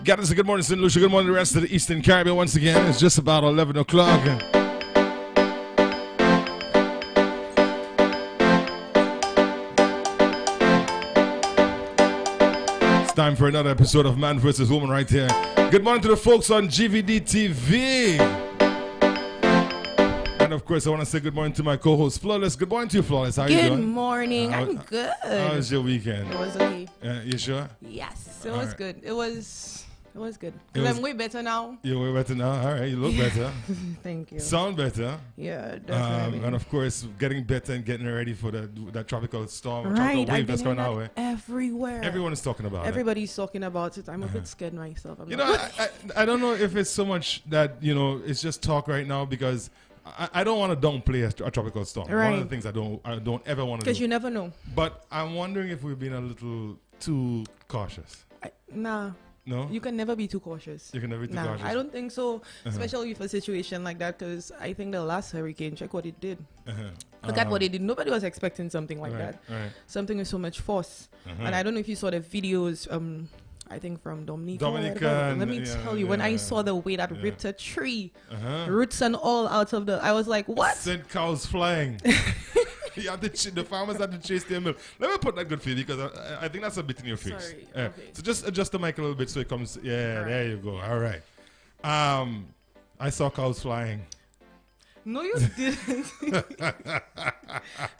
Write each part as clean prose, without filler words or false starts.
Got us a good morning, St. Lucia. Good morning to the rest of the Eastern Caribbean. Once again, it's just about 11 o'clock. It's time for another episode of Man vs. Woman right here. Good morning to the folks on GVD TV. And of course, I want to say good morning to my co-host, Flawless. Good morning to you, Flawless. How are you doing? Good morning. I'm good. How was your weekend? It was okay. You sure? Yes, it was good. It was good. Was- I'm way better now. You're way better now. All right, you look better. Thank you. Sound better. Yeah, definitely. And of course, getting better and getting ready for that tropical storm, Right, tropical I've wave that's been going our hearing way. that everywhere. Everyone is talking about Everybody's talking about it. I'm a bit scared myself. it. You know, I don't know if it's so much that, it's just talk right now because I don't want to downplay a tropical storm. Right. One of the things I don't ever want to do. Because you never know. But I'm wondering if we've been a little too cautious. Nah. No? You can never be too cautious. You can never be too Nah, cautious. I don't think so, especially for a situation like that, because I think the last hurricane, check what it did. Look at what it did. Nobody was expecting something like that. Right. Something with so much force. And I don't know if you saw the videos, I think from Dominica. Let me tell you, when I saw the way that ripped a tree, roots and all out of I was like, what? Sent cows flying. The farmers had to chase their milk. Let me put that good for you because I think that's a bit in your face. Sorry. Okay. So just adjust the mic a little bit so it comes. Yeah, All right. there you go. All right. I saw cows flying. No, you didn't.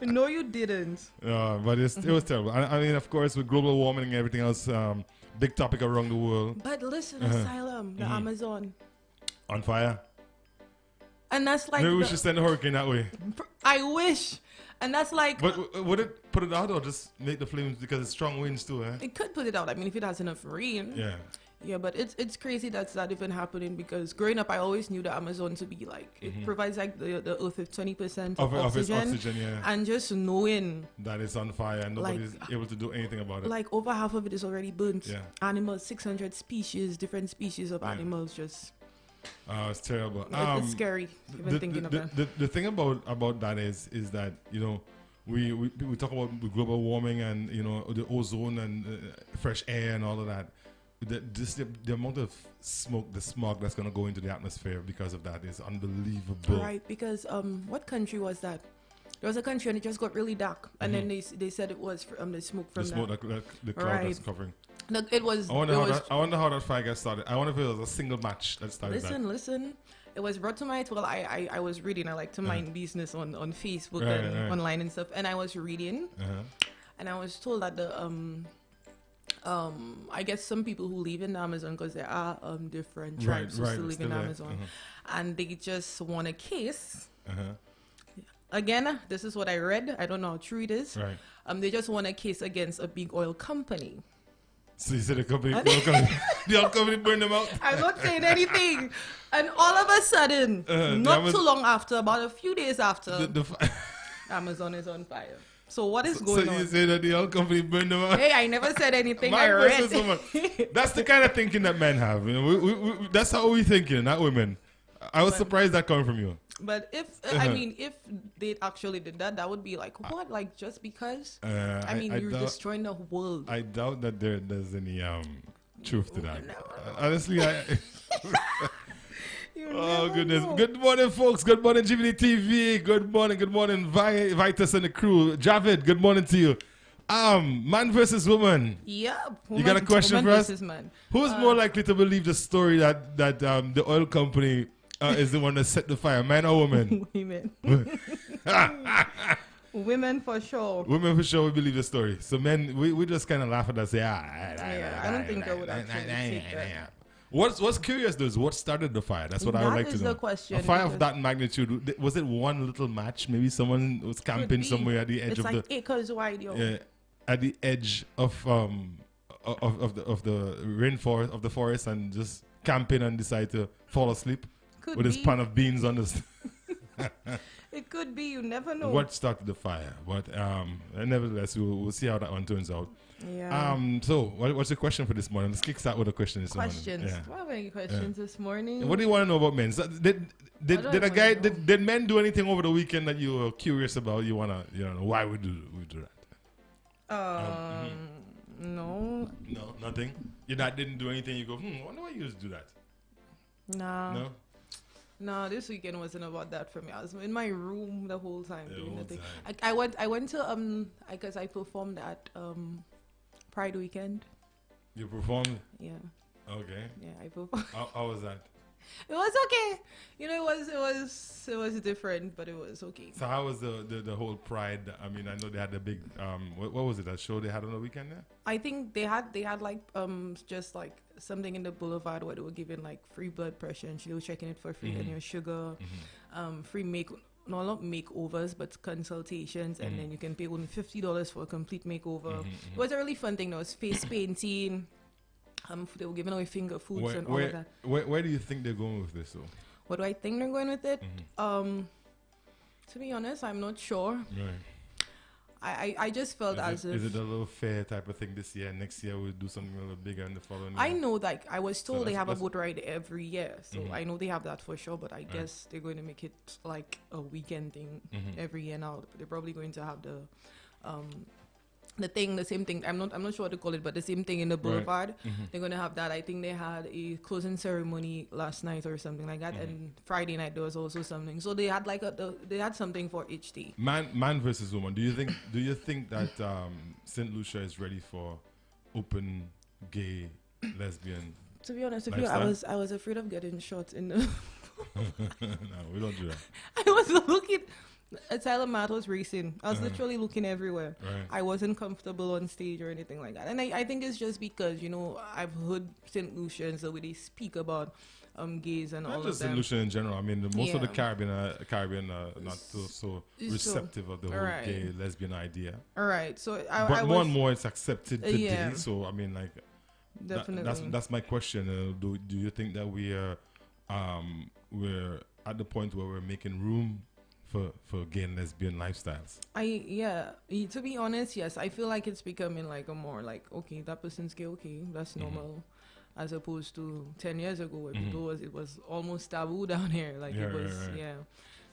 No, you didn't. But it was terrible. I mean, of course, with global warming and everything else, big topic around the world. But listen, Asylum, the Amazon. On fire. And that's like, Maybe we should send a hurricane that way. I wish. And that's like, But would it put it out or just make the flames because it's strong winds too, eh? it could put it out. I mean, if it has enough rain. Yeah. Yeah, but it's crazy that's not even happening because growing up, I always knew the Amazon to be like, it provides like the earth with 20% of Its oxygen. oxygen, yeah. And just knowing That it's on fire and nobody's able to do anything about it. like over half of it is already burnt. Yeah. Animals, 600 species, different species of animals just, It's terrible. it's scary even thinking of that. The thing about that is that, we talk about global warming and, the ozone and fresh air and all of that. The amount of smoke, the smog that's going to go into the atmosphere because of that is unbelievable. Right, because what country was that? There was a country and it just got really dark. And then they said it was the smoke from The smoke that the cloud that's covering. No, it was. I wonder how that fire got started. I wonder if it was a single match that started that. Listen. It was brought to my I was reading. I like to mind business on Facebook and online and stuff. And I was reading, and I was told that I guess some people who live in the Amazon, because there are different tribes who still live in the Amazon, and they just want a case. Again, this is what I read. I don't know how true it is. Right. They just want a case against a big oil company. So you said the oil company burned them out? I'm not saying anything. And all of a sudden, not too long after, about a few days after, Amazon is on fire. So what is going on? So you say that the oil company burned them out? Hey, I never said anything. Man I read. versus woman. That's the kind of thinking that men have. We that's how we thinking, not women. I was surprised that coming from you. But if if they actually did that, that would be like what? Like just because? You're destroying the world. I doubt that there's any truth to that. Honestly, oh goodness! Know. Good morning, folks. Good morning, GVD TV. Good morning, Vitus and the crew. Javid, good morning to you. Man versus woman. Yeah. You got a question for us? Man. Who's more likely to believe the story that the oil company is the one that set the fire, man or woman? Women. Women for sure. Women for sure will believe the story. So men, we just kind of laugh at that and say, I don't think I would actually take that. What's curious though is what started the fire. That's what I would like to know. That is the question. A fire of that magnitude, was it one little match? Maybe someone was camping somewhere at the edge it's of like acres wide, yo. Yeah, at the edge of the rainforest of the forest and just camping and decide to fall asleep with his pan of beans on the. It could be. You never know. What started the fire? But nevertheless, we'll see how that one turns out. Yeah. So, what's your question for this morning? Let's kick start with a question this morning. Questions. Do I have any questions this morning? What do you want to know about men? So did men do anything over the weekend that you were curious about? You wanna know why we do that? No. No, nothing. Your dad didn't do anything. You go, I wonder why you used to do that. Nah. No. No, this weekend wasn't about that for me. I was in my room the whole time doing nothing. I went to because I performed at Pride weekend. You performed? Yeah. Okay. Yeah, I performed. How was that? It was okay. You know, it was different, but it was okay. So how was the whole Pride? I mean, I know they had the big what was it? That show they had on the weekend there? I think they had like just like something in the boulevard where they were giving like free blood pressure and they were checking it for free and your sugar, free not makeovers but consultations, and then you can pay only $50 for a complete makeover. It was a really fun thing. There was face painting. They were giving away finger foods and all of that. Where do you think they're going with this, though? What do I think they're going with it? To be honest, I'm not sure. Right. I just felt is it a little fair type of thing this year? Next year we'll do something a little bigger in the following year? I know, like I was told they have a boat ride every year, so I know they have that for sure. But I guess they're going to make it like a weekend thing every year now. They're probably going to have the same thing. I'm not sure what to call it, but the same thing in the boulevard. They're gonna have that. I think they had a closing ceremony last night or something like that, and Friday night there was also something. So they had like they had something for each day. Man versus woman. Do you think that St. Lucia is ready for open gay lesbian? To be honest with you, I was afraid of getting shot in the. No, we don't do that. I was looking. Asylum Matt was racing. I was literally looking everywhere. Right. I wasn't comfortable on stage or anything like that. And I think it's just because, you know, I've heard St. Lucians, the way they speak about gays and all of that. Not just St. Lucia in general. I mean, most of the Caribbean are not so receptive of the whole gay, lesbian idea. All right. So but more and more it's accepted today. Yeah. So, I mean, like, definitely. That's my question. Do you think that we're at the point where we're making room for gay and lesbian lifestyles? To be honest, yes. I feel like it's becoming like a more like, okay, that person's gay, okay, that's normal, as opposed to 10 years ago where it was almost taboo down here. Like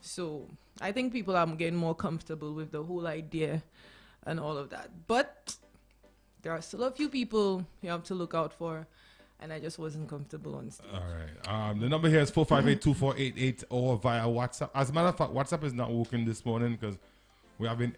So I think people are getting more comfortable with the whole idea and all of that. But there are still a few people you have to look out for. And I just wasn't comfortable on stage. All right. The number here is 458-2488 or via WhatsApp. As a matter of fact, WhatsApp is not working this morning because we have been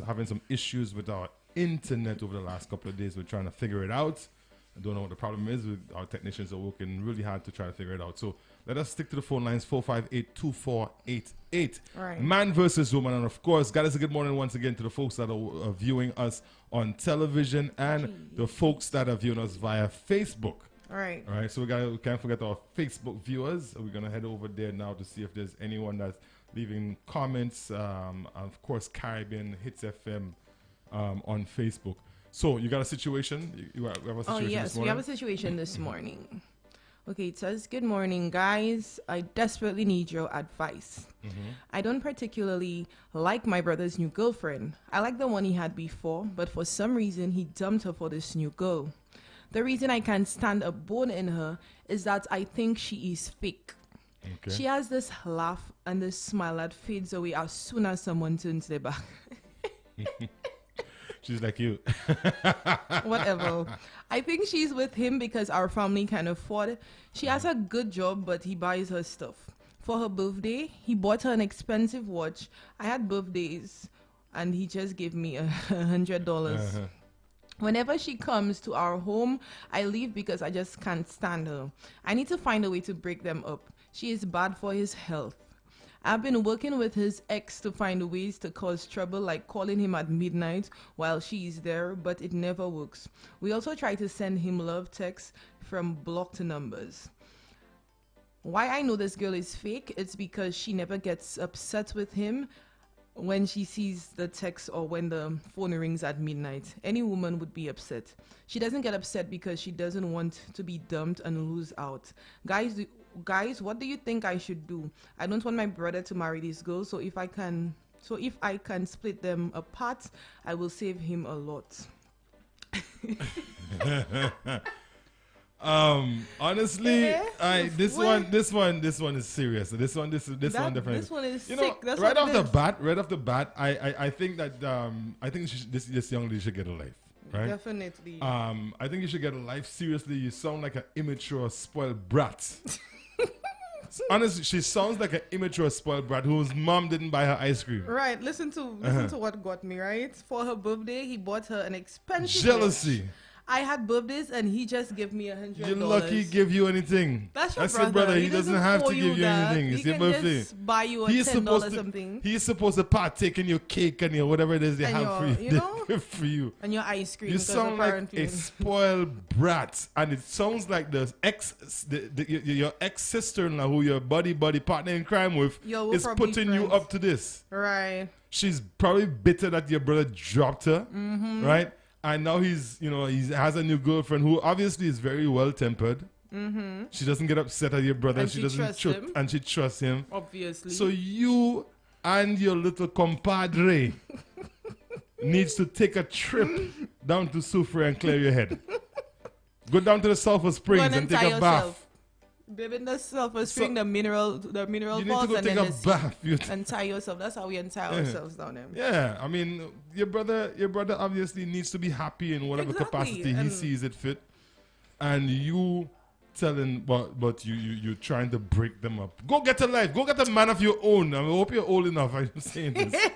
having some issues with our internet over the last couple of days. We're trying to figure it out. I don't know what the problem is. Our technicians are working really hard to try to figure it out. So let us stick to the phone lines, 458-2488. Right. Man versus woman. And of course, guys, a good morning once again to the folks that are viewing us on television and the folks that are viewing us via Facebook. All right. So we can't forget our Facebook viewers. We're going to head over there now to see if there's anyone that's leaving comments. Of course, Caribbean Hits FM on Facebook. So you got a situation? We have a situation yes, we have a situation this morning. Okay, it says, good morning, guys. I desperately need your advice. I don't particularly like my brother's new girlfriend. I like the one he had before, but for some reason, he dumped her for this new girl. The reason I can't stand a bone in her is that I think she is fake. Okay. She has this laugh and this smile that fades away as soon as someone turns their back. She's like you. Whatever. I think she's with him because our family can afford it. She has a good job, but he buys her stuff. For her birthday, he bought her an expensive watch. I had birthdays, and he just gave me $100. Whenever she comes to our home, I leave because I just can't stand her. I need to find a way to break them up. She is bad for his health. I've been working with his ex to find ways to cause trouble, like calling him at midnight while she's there, but it never works. We also try to send him love texts from blocked numbers. Why I know this girl is fake, it's because she never gets upset with him when she sees the text or when the phone rings at midnight. Any woman would be upset. She doesn't get upset because she doesn't want to be dumped and lose out. Guys, what do you think I should do? I don't want my brother to marry this girl, so if I can split them apart, I will save him a lot. Honestly, this one is serious. This one definitely. This one is sick. That's right off the bat, I think that this young lady should get a life. right? Definitely. I think you should get life seriously. You sound like an immature, spoiled brat. Honestly, she sounds like an immature, spoiled brat whose mom didn't buy her ice cream. Right. Listen to what got me, right? For her birthday, he bought her an expensive Jealousy. watch. I had birthdays and he just gave me $100. You're lucky he give you anything. That's your your brother. He doesn't have owe to give you that. anything. It's He your can birthday. just buy you a He's $10 something. He's supposed to partake in your cake and your whatever it is they And have for you. you know? For you. And your ice cream. You because sound like apparently a spoiled brat, and it sounds like your ex sister-in-law, who your buddy partner in crime with, We're is probably putting you friends. up to this. Right. She's probably bitter that your brother dropped her, right? And now he has a new girlfriend who obviously is very well tempered. She doesn't get upset at your brother. And she she doesn't trusts him. and she trusts him. Obviously. So you and your little compadre needs to take a trip down to Sufre and clear your head. Go down to the Sulphur Springs and take a bath. Baby, the Sulphur Spring, the mineral You need falls, to go and take then a the sea. bath. And tie yourself. That's how we untie ourselves down there. Yeah, I mean, your brother obviously needs to be happy in whatever Exactly, capacity he and- sees it fit, and you telling, but you trying to break them up. Go get a life. Go get a man of your own. I hope you're old enough. I'm saying this,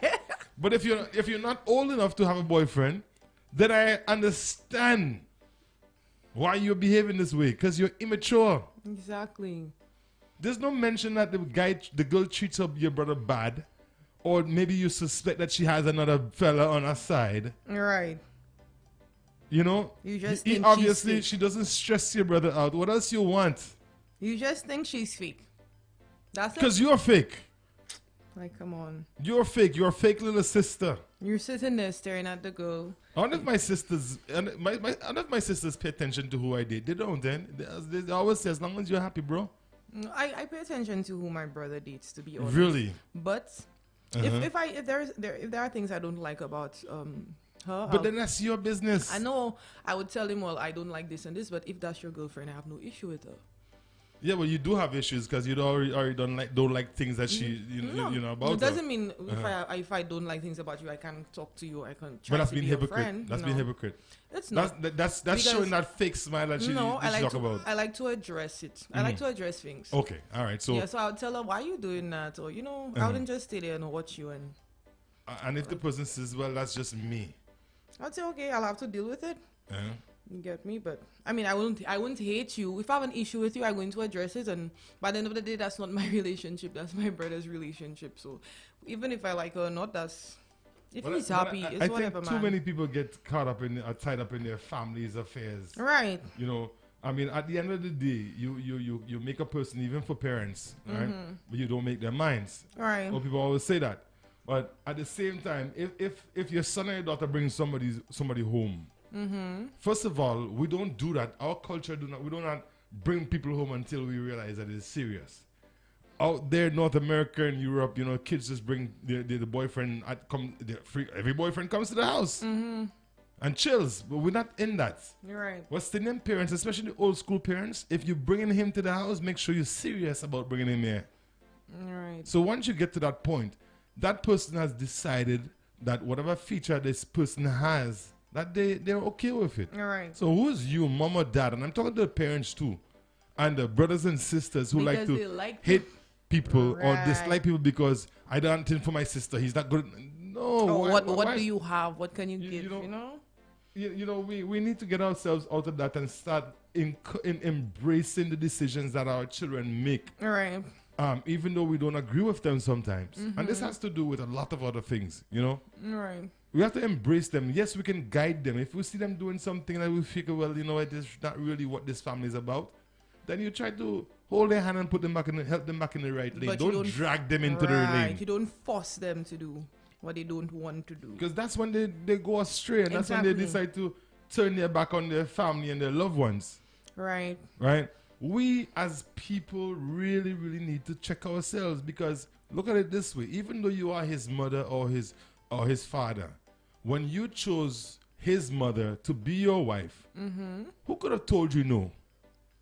but if you're not old enough to have a boyfriend, then I understand why you're behaving this way, because you're immature. Exactly. There's no mention that the girl treats your brother bad, or maybe you suspect that she has another fella on her side. Right. You know, You just he think obviously she's she doesn't stress your brother out. What else you want? You just think she's fake. That's it. Because you're fake. Like, come on. You're fake. You're a fake little sister. You're sitting there staring at the girl. None of my sisters, none of my sisters pay attention to who I date. They don't. Then they always say, as long as you're happy, bro. I pay attention to who my brother dates, to be honest. Really? But if there are things I don't like about her, But then that's your business. I know I would tell him, well, I don't like this and this, but if that's your girlfriend, I have no issue with her. Yeah, well, you do have issues because you already don't like things that she you know about. It doesn't her. mean if I don't like things about you, I can't talk to you. I can try But that's to being be your hypocrite. friend. That's being hypocrite. It's not. That's Because- showing that fake smile that she talk about. I like to address it. I like to address things. Okay, all right. So So I'll tell her, why are you doing that? Or, I wouldn't just stay there and watch you. And if the person says, well, that's just me. I'd say, okay, I'll have to deal with it. Uh-huh. You get me? But I mean, I wouldn't hate you. If I have an issue with you, I'm going to address it. And by the end of the day, that's not my relationship. That's my brother's relationship. So even if I like her or not, if he's happy, it's whatever, I think man. too many people get tied up in their families' affairs. Right. I mean, at the end of the day, you make a person, even for parents, right? But you don't make their minds. Right. Well, people always say that. But at the same time, if your son or your daughter brings somebody home, first of all, we don't do that. Our culture we do not bring people home until we realize that it's serious. Out there in North America and Europe, kids just bring the boyfriend every boyfriend comes to the house and chills. But we're not in that. You're right. West Indian parents, especially the old school parents, if you're bringing him to the house, make sure you're serious about bringing him here. Right. So once you get to that point, that person has decided that whatever feature this person has, that they're okay with it. All right. So who's you, mom or dad? And I'm talking to the parents too, and the brothers and sisters who Because they like to like hate people or Right. dislike people because I don't think for my sister, he's not good. No. Or why- what why- do you have? What can you give? we need to get ourselves out of that and start in embracing the decisions that our children make. All right. Even though we don't agree with them sometimes. And this has to do with a lot of other things, All right. We have to embrace them. Yes, we can guide them. If we see them doing something that we figure, well, it is not really what this family is about, then you try to hold their hand and help them back in the right lane. But you Don't drag them into the lane. You don't force them to do what they don't want to do. Because that's when they go astray, and that's when they Exactly. decide to turn their back on their family and their loved ones. Right. Right? We as people really, really need to check ourselves, because look at it this way: even though you are his mother or his father, when you chose his mother to be your wife, who could have told you no?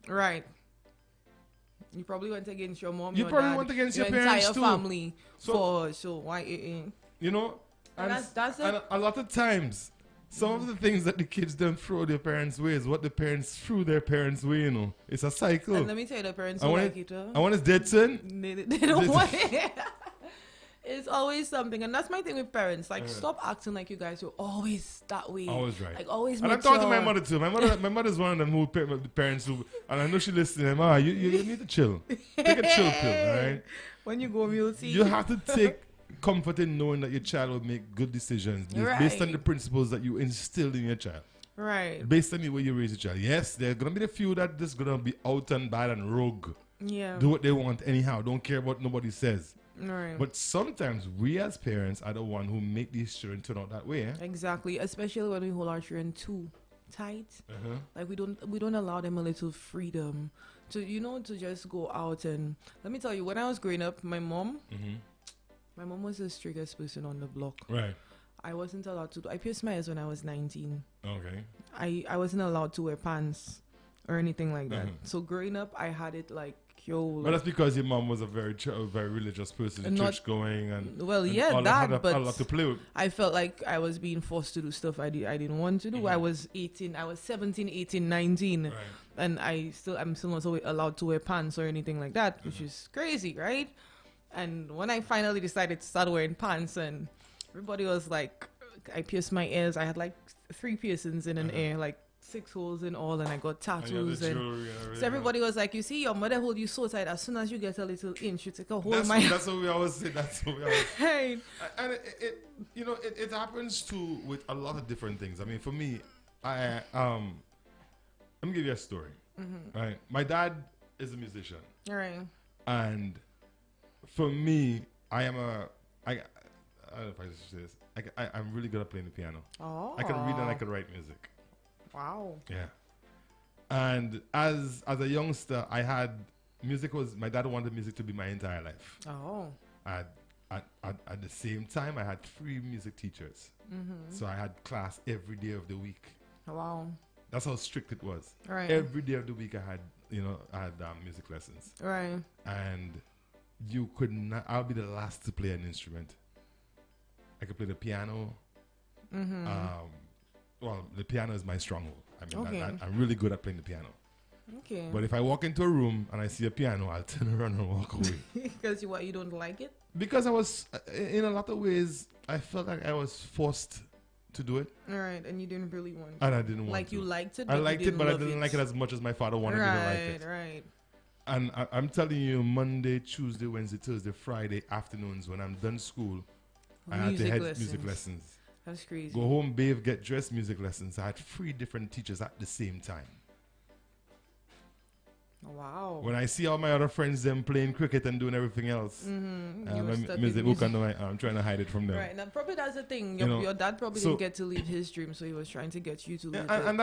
Right. You probably went against your mom. You your probably dad, went against your entire parents too. family So- for her. So why? You know, And that's and it. a lot of times Some of the things that the kids don't throw their parents' way is what the parents threw their parents' way, you know. It's a cycle. And let me tell you, the parents don't like it. I want his dead son. They don't want it. It's always something. And that's my thing with parents. Like, stop acting like you guys are always that way. Always right. Like, always and I'm talking to my mother, too. My mother's one of them the parents who, and I know she listening. You need to chill. Take a chill pill, all right? When you go, you'll see. You have to take comfort in knowing that your child will make good decisions based on the principles that you instilled in your child. Right. Based on the way you raise your child. Yes, there are going to be the few that just going to be out and bad and rogue. Yeah. Do what they want anyhow. Don't care what nobody says. Right. But sometimes we as parents are the one who make these children turn out that way. Eh? Exactly. Especially when we hold our children too tight. Like we don't allow them a little freedom to to just go out. And let me tell you, when I was growing up, my mom was the strictest person on the block. Right. I wasn't allowed to. I pierced my ears when I was 19. Okay. I wasn't allowed to wear pants or anything like that. So growing up, I had it like, yo. But that's because your mom was a very religious person, church going and well, and yeah, that. But a lot to play with. I felt like I was being forced to do stuff I didn't want to do. I was 18. I was 17, 18, 19, right. and I'm still not allowed to wear pants or anything like that, which is crazy, right? And when I finally decided to start wearing pants, and everybody was like, I pierced my ears. I had like 3 piercings in an ear, like 6 holes in all, and I got tattoos. And so everybody was like, you see, your mother hold you so tight. As soon as you get a little inch, you take a hold of my... That's what we always say. That's what we always say. Hey. And it happens too with a lot of different things. I mean, for me, let me give you a story. Right? My dad is a musician. All right. And for me, I don't know if I should say this. I'm really good at playing the piano. Oh. I can read and I can write music. Wow. Yeah. And as a youngster, my dad wanted music to be my entire life. Oh. At the same time, I had 3 music teachers. So I had class every day of the week. Wow. That's how strict it was. Right. Every day of the week, I had music lessons. Right. And you could not. I'll be the last to play an instrument. I could play the piano. Well, the piano is my stronghold. I mean, I'm really good at playing the piano. Okay. But if I walk into a room and I see a piano, I'll turn around and walk away. Because you don't like it? Because I was, in a lot of ways, I felt like I was forced to do it. All right, and you didn't really want it. And I didn't want like to. You liked it, I liked it, but I didn't like it as much as my father wanted me to like it. Right. And I'm telling you, Monday, Tuesday, Wednesday, Thursday, Friday afternoons when I'm done school, I had to head music lessons. That's crazy. Go home, bathe, get dressed, music lessons. I had 3 different teachers at the same time. Wow. When I see all my other friends them playing cricket and doing everything else, music book I'm trying to hide it from them. Right, now probably that's the thing. Your dad probably didn't get to live his dream, so he was trying to get you to live it. And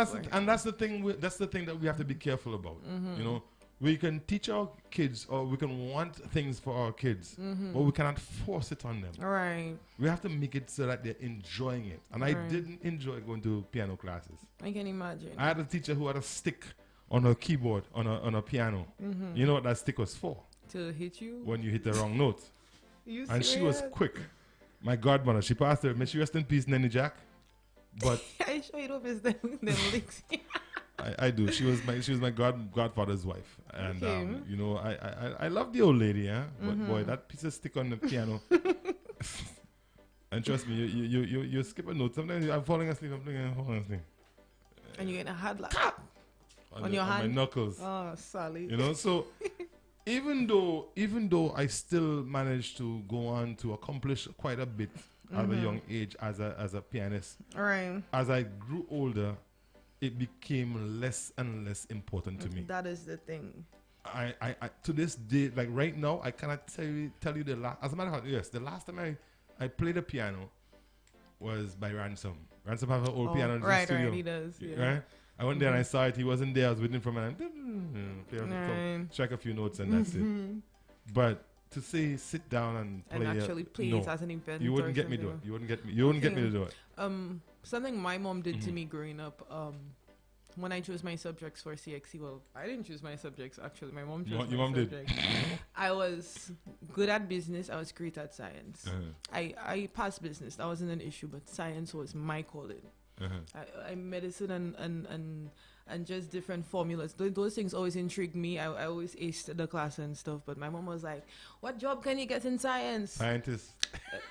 that's the thing. That's the thing that we have to be careful about. You know, we can teach our kids, or we can want things for our kids, but we cannot force it on them. All right. We have to make it so that they're enjoying it. And I didn't enjoy going to piano classes. I can imagine. I had a teacher who had a stick on a keyboard on a piano. You know what that stick was for? To hit you when you hit the wrong note. And she was quick. My godmother, she passed her. May she rest in peace, Nanny Jack. But I sure you don't miss them licks. I do. She was my godfather's wife, and I love the old lady, But boy, that piece of stick on the piano. And trust me, you skip a note. Sometimes I'm falling asleep. And you're gonna hard like on your hand, on my knuckles. Oh, Sally. So even though I still managed to go on to accomplish quite a bit at a young age as a pianist. All right. As I grew older, it became less and less important to me. That is the thing. I to this day, like right now, I cannot tell you the last. As a matter of fact, yes, the last time I played a piano was by Ransom. Ransom have an old piano in the studio. Right, he does. Yeah. Right? I went there and I saw it. He wasn't there. I was waiting for him and strike a few notes and that's it. But to say sit down and play, actually play it as an event, you wouldn't get me to do it. You wouldn't get me to do it. Something my mom did to me growing up. When I chose my subjects for CXC, well, I didn't choose my subjects actually. My mom chose my subjects. I was good at business. I was great at science. I passed business. That wasn't an issue, but science was my calling. I medicine and just different formulas. Those things always intrigued me. I always aced the class and stuff. But my mom was like, "What job can you get in science? Scientist.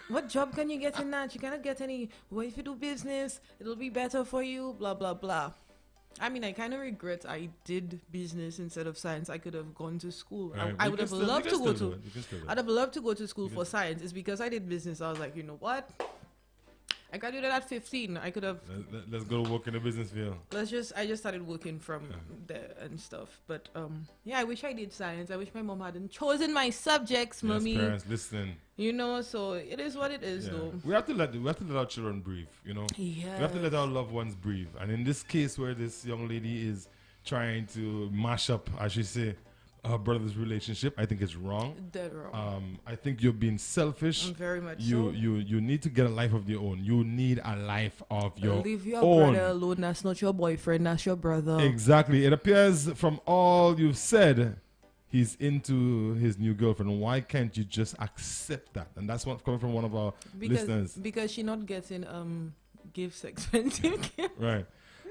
What job can you get in that? You cannot get any. Well, if you do business, it'll be better for you. Blah blah blah." I mean, I kind of regret I did business instead of science. I could have gone to school. Right. I would have loved to go to. I'd have loved to go to school for still- science. It's because I did business. I was like, you know what? I graduated at 15. I could have. Let's go to work in the business field. I just started working from there and stuff. But yeah, I wish I did science. I wish my mom hadn't chosen my subjects, mommy. Yes, parents, listen. You know, so it is what it is, though. We have to let our children breathe. You know. Yeah. We have to let our loved ones breathe. And in this case, where this young lady is trying to mash up, as you say, her brother's relationship, I think it's wrong. Dead wrong. I think you're being selfish. Very much You so. you need to get a life of your own. You need a life of your Leave your own. brother alone. That's not your boyfriend. That's your brother. Exactly. It appears from all you've said, he's into his new girlfriend. Why can't you just accept that? And that's what's coming from one of our listeners. Because she's not getting gifts, expensive gifts. Right.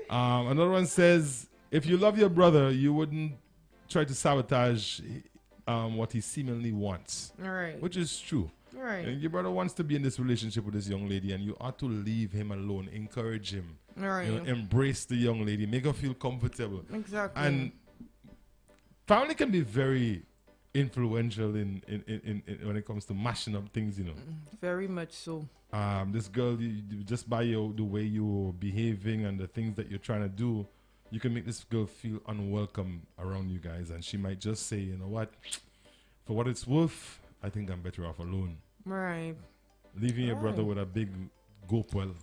Another one says, if you love your brother, you wouldn't try to sabotage what he seemingly wants. All right. Which is true. All right. And your brother wants to be in this relationship with this young lady, and you ought to leave him alone. Encourage him. All right. You know, embrace the young lady. Make her feel comfortable. Exactly. And family can be very influential in when it comes to mashing up things, you know. Very much so. This girl, just by the way you're behaving and the things that you're trying to do, you can make this girl feel unwelcome around you guys, and she might just say, you know what, for what it's worth, I think I'm better off alone. Right. Leaving your brother with a big gope well.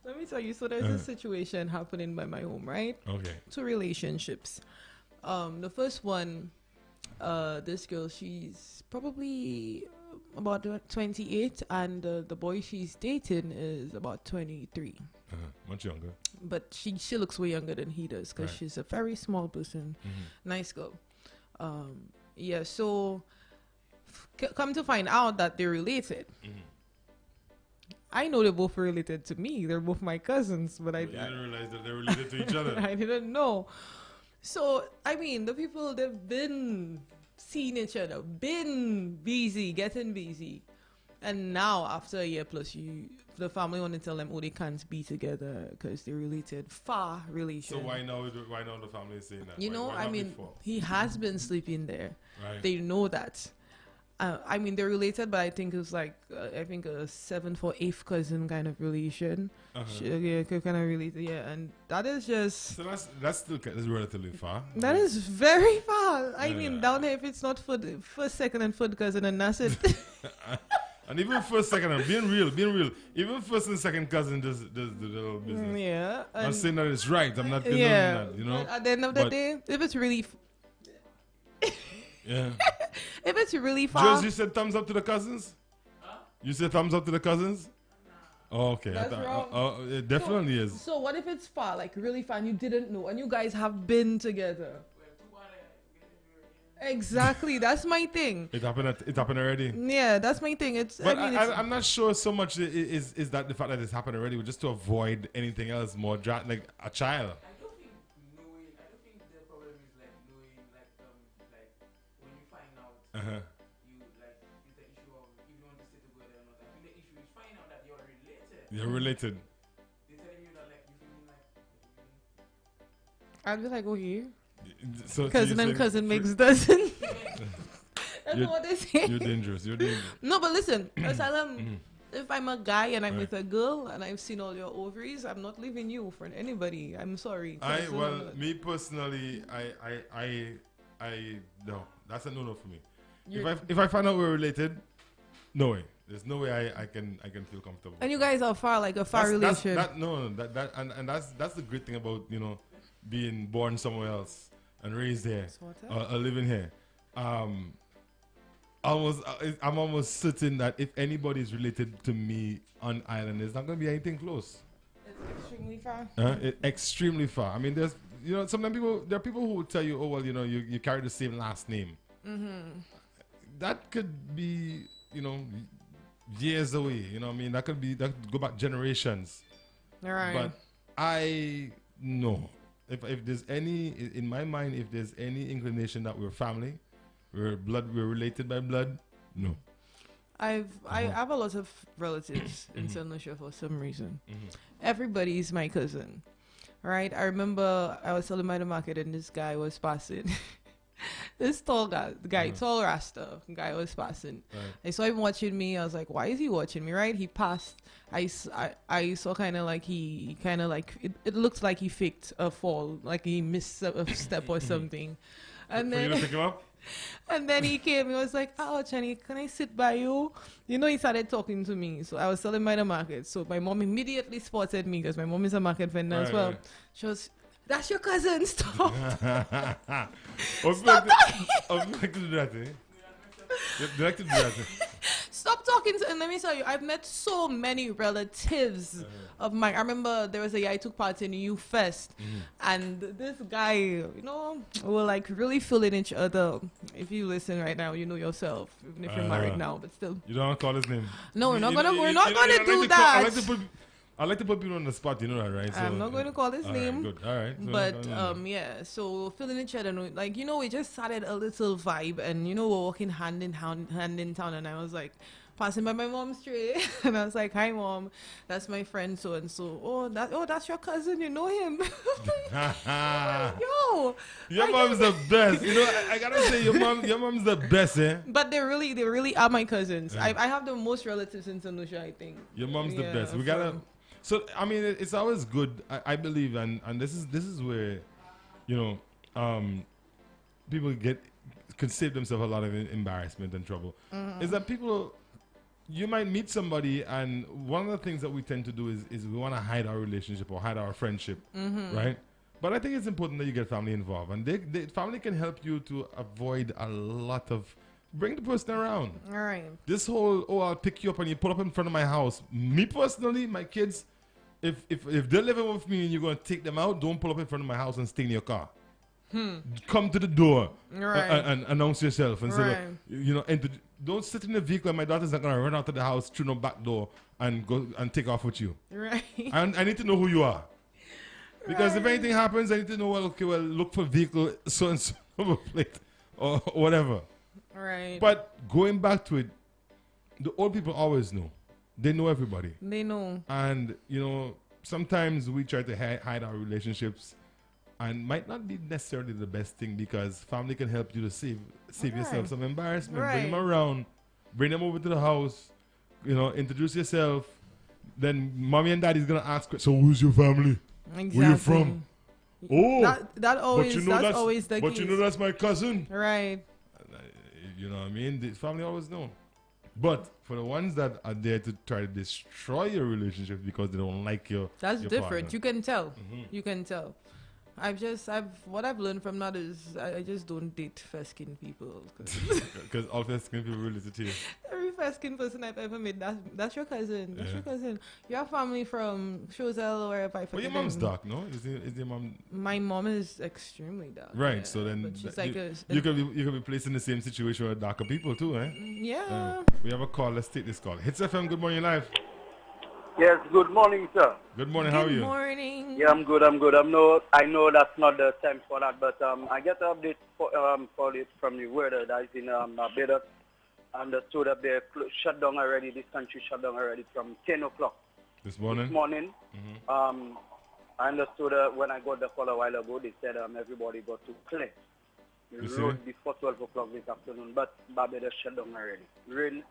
Let me tell you. So there's a situation happening by my home, right? Okay. 2 relationships. The first one, this girl, she's probably about 28, and the boy she's dating is about 23. Much younger. But she looks way younger than he does, because she's a very small person. Nice girl. Yeah, so come to find out that they're related. I know they're both related to me. They're both my cousins, but I didn't realize that they're related to each other. I didn't know. So, I mean, the people, they've been seeing each other, been busy, getting busy. And now, after a year plus, the family want to tell them, oh, they can't be together because they're related. Far relation. So why now the family is saying that? You know, why I mean, before? he has been sleeping there. Right. They know that. I mean, they're related, but I think it's like, I think a 7th or 8th cousin kind of relation. Yeah, kind of related, yeah. And that is just... So that's still relatively far. That is very far. I mean, down here, if it's not first, second, and third cousin, and that's it. And even first, second, and being real. Even first and second cousin does the little business. Yeah. I'm not saying that it's right. I'm not condoning that, you know. But at the end of the day, if it's really... Yeah. If it's really far... Jules, you said thumbs up to the cousins? Huh? You said thumbs up to the cousins? Oh, okay. That's wrong. It definitely is. So what if it's far, like really far, and you didn't know, and you guys have been together? Exactly, that's my thing. It happened already. Yeah, that's my thing. But I'm not sure so much is that the fact that it's happened already, just to avoid anything else more like a child. I don't think the problem is like knowing, like when you find out, you like it's the issue of if you want to stay together or not. I think the issue is finding out that you're related. You're related. They're telling you that like you feel like. I'd be like, oh yeah. So Cousin and cousin makes dozen. That's You're- what they say. You're dangerous. No, but listen, asylum. If I'm a guy and I'm with a girl and I've seen all your ovaries, I'm not leaving you for anybody. I'm sorry. Me personally, I no, that's a no for me. You're- If I find out we're related, no way. There's no way I can feel comfortable. And you guys are far, like a far relation. That's the great thing about being born somewhere else and raised here or living here. I'm almost certain that if anybody is related to me on island, there's not going to be anything close. It's extremely far. Extremely far. I mean, there's sometimes there are people who will tell you, oh well, you carry the same last name. That could be years away. You know what I mean? That could go back generations. All right. But I know if there's any in my mind, if there's any inclination that we're family, we're related by blood, no. I have a lot of relatives in St. Lucia for some reason. Everybody's my cousin, right? I remember I was selling by the market and this guy was passing. This tall guy, tall Rasta guy was passing. Right. I saw him watching me. I was like, why is he watching me, right? He passed. I saw kind of like it looked like he faked a fall, like he missed a step or something. And then, you pick him up? And then he came. He was like, "Oh, Jenny, can I sit by you?" You know, he started talking to me. So I was selling by the market. So my mom immediately spotted me because my mom is a market vendor as well. Right. She was, "That's your cousin. Stop." Stop talking. Stop talking to, and let me tell you, I've met so many relatives of mine. I remember there was a year I took part in Youth Fest, and this guy, you know, were like really feeling each other. If you listen right now, you know yourself, even if you're married now, but still. You don't want to call his name. No, we're not gonna do that. I like to put people on the spot, you know that, right? So, I'm not going to call his name. Right, good. All right. So, but yeah, so feeling each other, like, you know, we just started a little vibe, and you know, we're walking hand in town, and I was like passing by my mom's tree, and I was like, "Hi, mom, that's my friend so and so. Oh, that's your cousin. You know him." Yo, your mom's the best. You know, I gotta say, your mom's the best, eh? But they really are my cousins. Yeah. I have the most relatives in St. Lucia, I think. Your mom's the best. We gotta. So I mean, it's always good. I believe, and this is where, you know, people could save themselves a lot of embarrassment and trouble. Is that people, you might meet somebody, and one of the things that we tend to do is we want to hide our relationship or hide our friendship, right? But I think it's important that you get family involved, and family can help you to avoid a lot of. Bring the person around. All right. This whole I'll pick you up and you pull up in front of my house. Me personally, my kids. If they're living with me and you're going to take them out, don't pull up in front of my house and stay in your car. Come to the door and announce yourself. And say, you know, don't sit in the vehicle and my daughter's not going to run out of the house through no back door and go and take off with you. Right. I need to know who you are. Because if anything happens, I need to know, look for vehicle so-and-so plate or whatever. Right. But going back to it, the old people always know. They know everybody. They know. And, you know, sometimes we try to hide our relationships and might not be necessarily the best thing because family can help you to save yourself some embarrassment. Right. Bring them around. Bring them over to the house. You know, introduce yourself. Then mommy and daddy's going to ask, so who's your family? Exactly. Where you from? Oh. That's always the case. But you know that's my cousin. Right. You know what I mean? The family always know. But for the ones that are there to try to destroy your relationship because they don't like your different. Partner. You can tell. You can tell. What I've learned from that is I just don't date fair skinned people. Because all fair skinned people related to you. Every fair skinned person I've ever met, that's your cousin. That's your cousin. Your family from Chozel or wherever. Well, your mom's dark, no? Is your mom? My mom is extremely dark. Right. Yeah. So then she's like you could be placed in the same situation with darker people too, eh? Yeah. We have a call. Let's take this call. Hits FM. Good morning, live. Yes, good morning, sir. Good morning, how are you? Good morning. Yeah, I'm good. I know that's not the time for that, but I get an update from the weather that is in Barbados. I understood that they shut down already, this country shut down already from 10 o'clock. This morning? I understood when I got the call a while ago, they said everybody got to clear the road before 12 o'clock this afternoon, but Barbados shut down already. Rain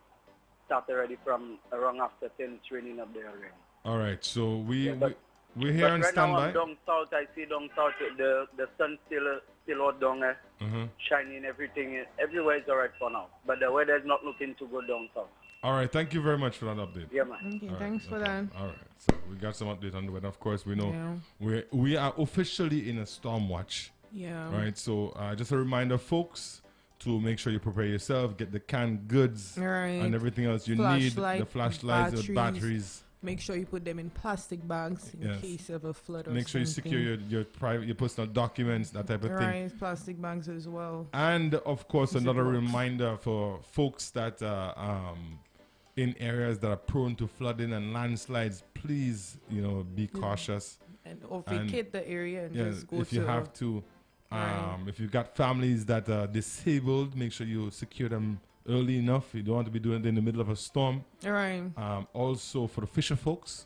started already from around after 10, it's raining up there already. All right, so we're here on right standby. Now I'm down south. I see down south the sun still out down there, shining, everything. Everywhere is all right for now. But the weather is not looking to go down south. All right, thank you very much for that update. Yeah, man. Okay, thanks for that. All right, so we got some update on the weather. Of course, we know we are officially in a storm watch. Yeah. Right, so just a reminder, folks, to make sure you prepare yourself, get the canned goods and everything else you need, the flashlights, the batteries. Make sure you put them in plastic bags in case of a flood or Make sure something. you secure your personal documents, that type of thing. Right, plastic bags as well. And of course, another reminder for folks that in areas that are prone to flooding and landslides, please, be cautious. Or vacate the area and just go if you have to. If you've got families that are disabled, make sure you secure them early enough. You don't want to be doing it in the middle of a storm. Right. Also, for the fisher folks,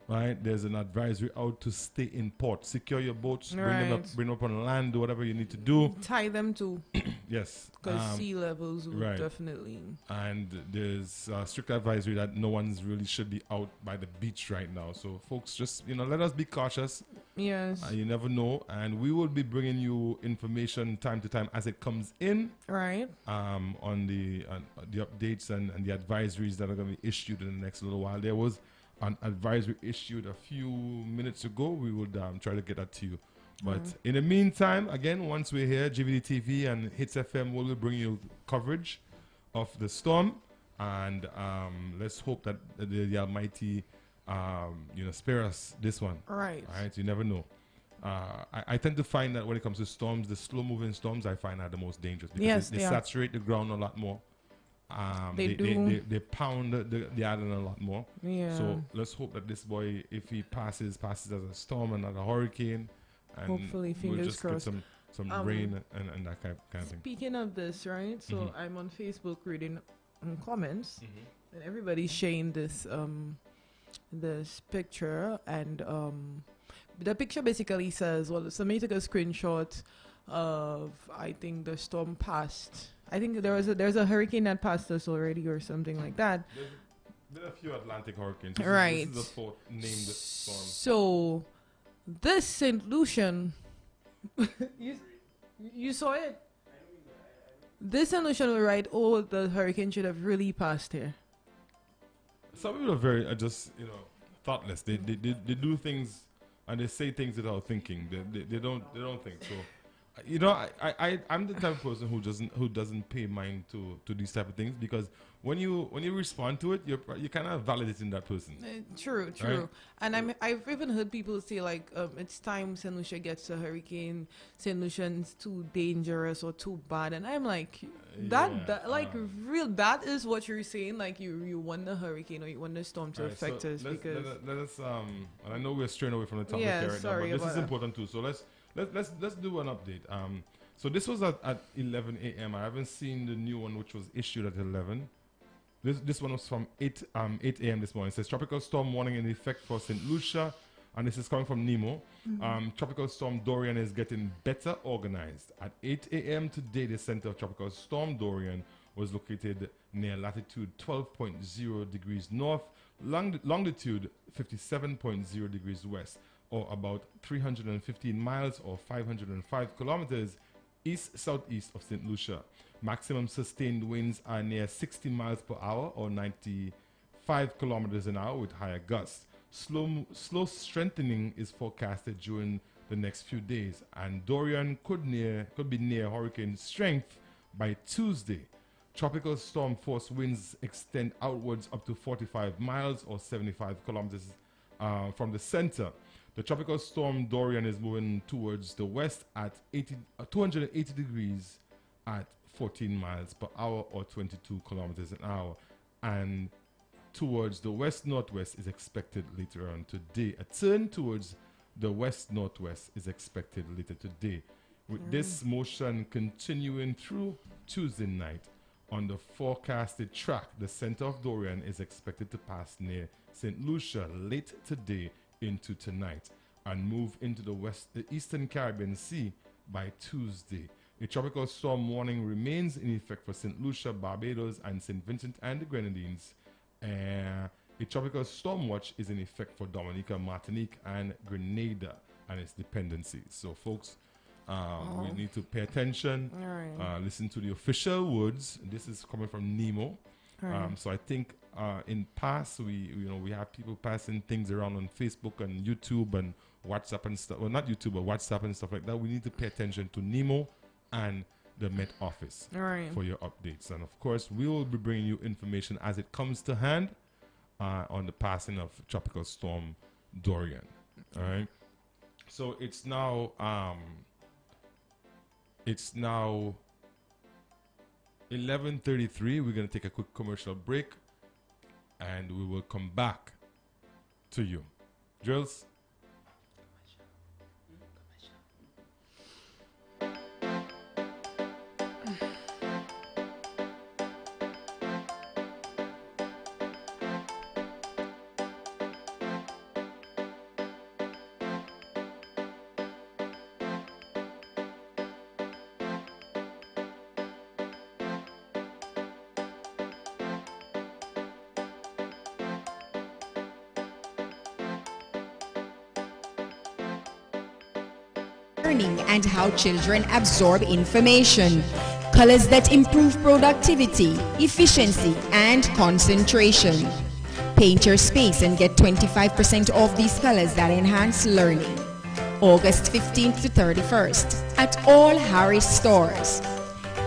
right, there's an advisory out to stay in port. Secure your boats, bring them up on land, do whatever you need to do. Tie them too. Yes. Because sea levels will definitely. And there's strict advisory that no one's really should be out by the beach right now. So, folks, just, let us be cautious. Yes. You never know. And we will be bringing you information time to time as it comes in. Right. On the updates and the advisories that are going to be issued in the next little while. There was an advisory issued a few minutes ago. We would try to get that to you. But in the meantime, again, once we're here, GVD TV and Hits FM will bring you coverage of the storm. And let's hope that the Almighty, spare us this one. Right. You never know. I tend to find that when it comes to storms, the slow-moving storms, I find are the most dangerous. Because they saturate the ground a lot more. They pound the island a lot more. Yeah. So let's hope that this boy, if he passes as a storm and not a hurricane. And hopefully, fingers crossed. Get some rain and that kind of thing. Speaking of this, right? So I'm on Facebook reading comments, and everybody's sharing this this picture, and the picture basically says, well, somebody took a screenshot of, I think the storm passed. I think there's a hurricane that passed us already or something like that. There's a few Atlantic hurricanes. Right. This is the fourth named storm. So this St. Lucian, you saw it? This St. Lucian will write, oh, the hurricane should have really passed here. Some people are very just thoughtless. They do things and they say things without thinking. They don't think so. I'm the type of person who doesn't pay mind to these type of things, because when you respond to it, you're kind of validating that person. True. Right? And I've even heard people say like it's time St. Lucia gets a hurricane. St. Lucian's too dangerous or too bad, and I'm like that is what you're saying. Like you want the hurricane or you want the storm to affect us because let us and I know we're straying away from the topic here right now, but this is important too. So let's do an update. So this was at 11 a.m. I haven't seen the new one, which was issued at 11. This one was from 8 a.m. this morning. It says tropical storm warning in effect for St. Lucia, and this is coming from Nemo. Tropical storm Dorian is getting better organized. At 8 a.m. today, the center of tropical storm Dorian was located near latitude 12.0 degrees north, longitude 57.0 degrees west, or about 315 miles or 505 kilometers east-southeast of St. Lucia. Maximum sustained winds are near 60 miles per hour or 95 kilometers an hour with higher gusts. Slow strengthening is forecasted during the next few days, and Dorian could be near hurricane strength by Tuesday. Tropical storm force winds extend outwards up to 45 miles or 75 kilometers from the center. The tropical storm Dorian is moving towards the west at 280 degrees at 14 miles per hour or 22 kilometers an hour, and towards the west-northwest is expected later on today. A turn towards the west-northwest is expected later today, with this motion continuing through Tuesday night. On the forecasted track, the center of Dorian is expected to pass near St. Lucia late today into tonight and move into the eastern Caribbean Sea by Tuesday. A tropical storm warning remains in effect for St. Lucia, Barbados, and St. Vincent and the Grenadines. A tropical storm watch is in effect for Dominica, Martinique, and Grenada and its dependencies. So, folks, we need to pay attention. Listen to the official words. This is coming from Nemo. So I think in past we have people passing things around on Facebook and YouTube and WhatsApp and stuff. Well, not YouTube, but WhatsApp and stuff like that. We need to pay attention to Nemo and the Met Office for your updates. And of course, we will be bringing you information as it comes to hand on the passing of Tropical Storm Dorian. All right. So it's now 11:33. We're going to take a quick commercial break. and we will come back to you. Drills? Learning and how children absorb information. Colors that improve productivity, efficiency, and concentration. Paint your space and get 25% off these colors that enhance learning. August 15th to 31st at all Harris stores.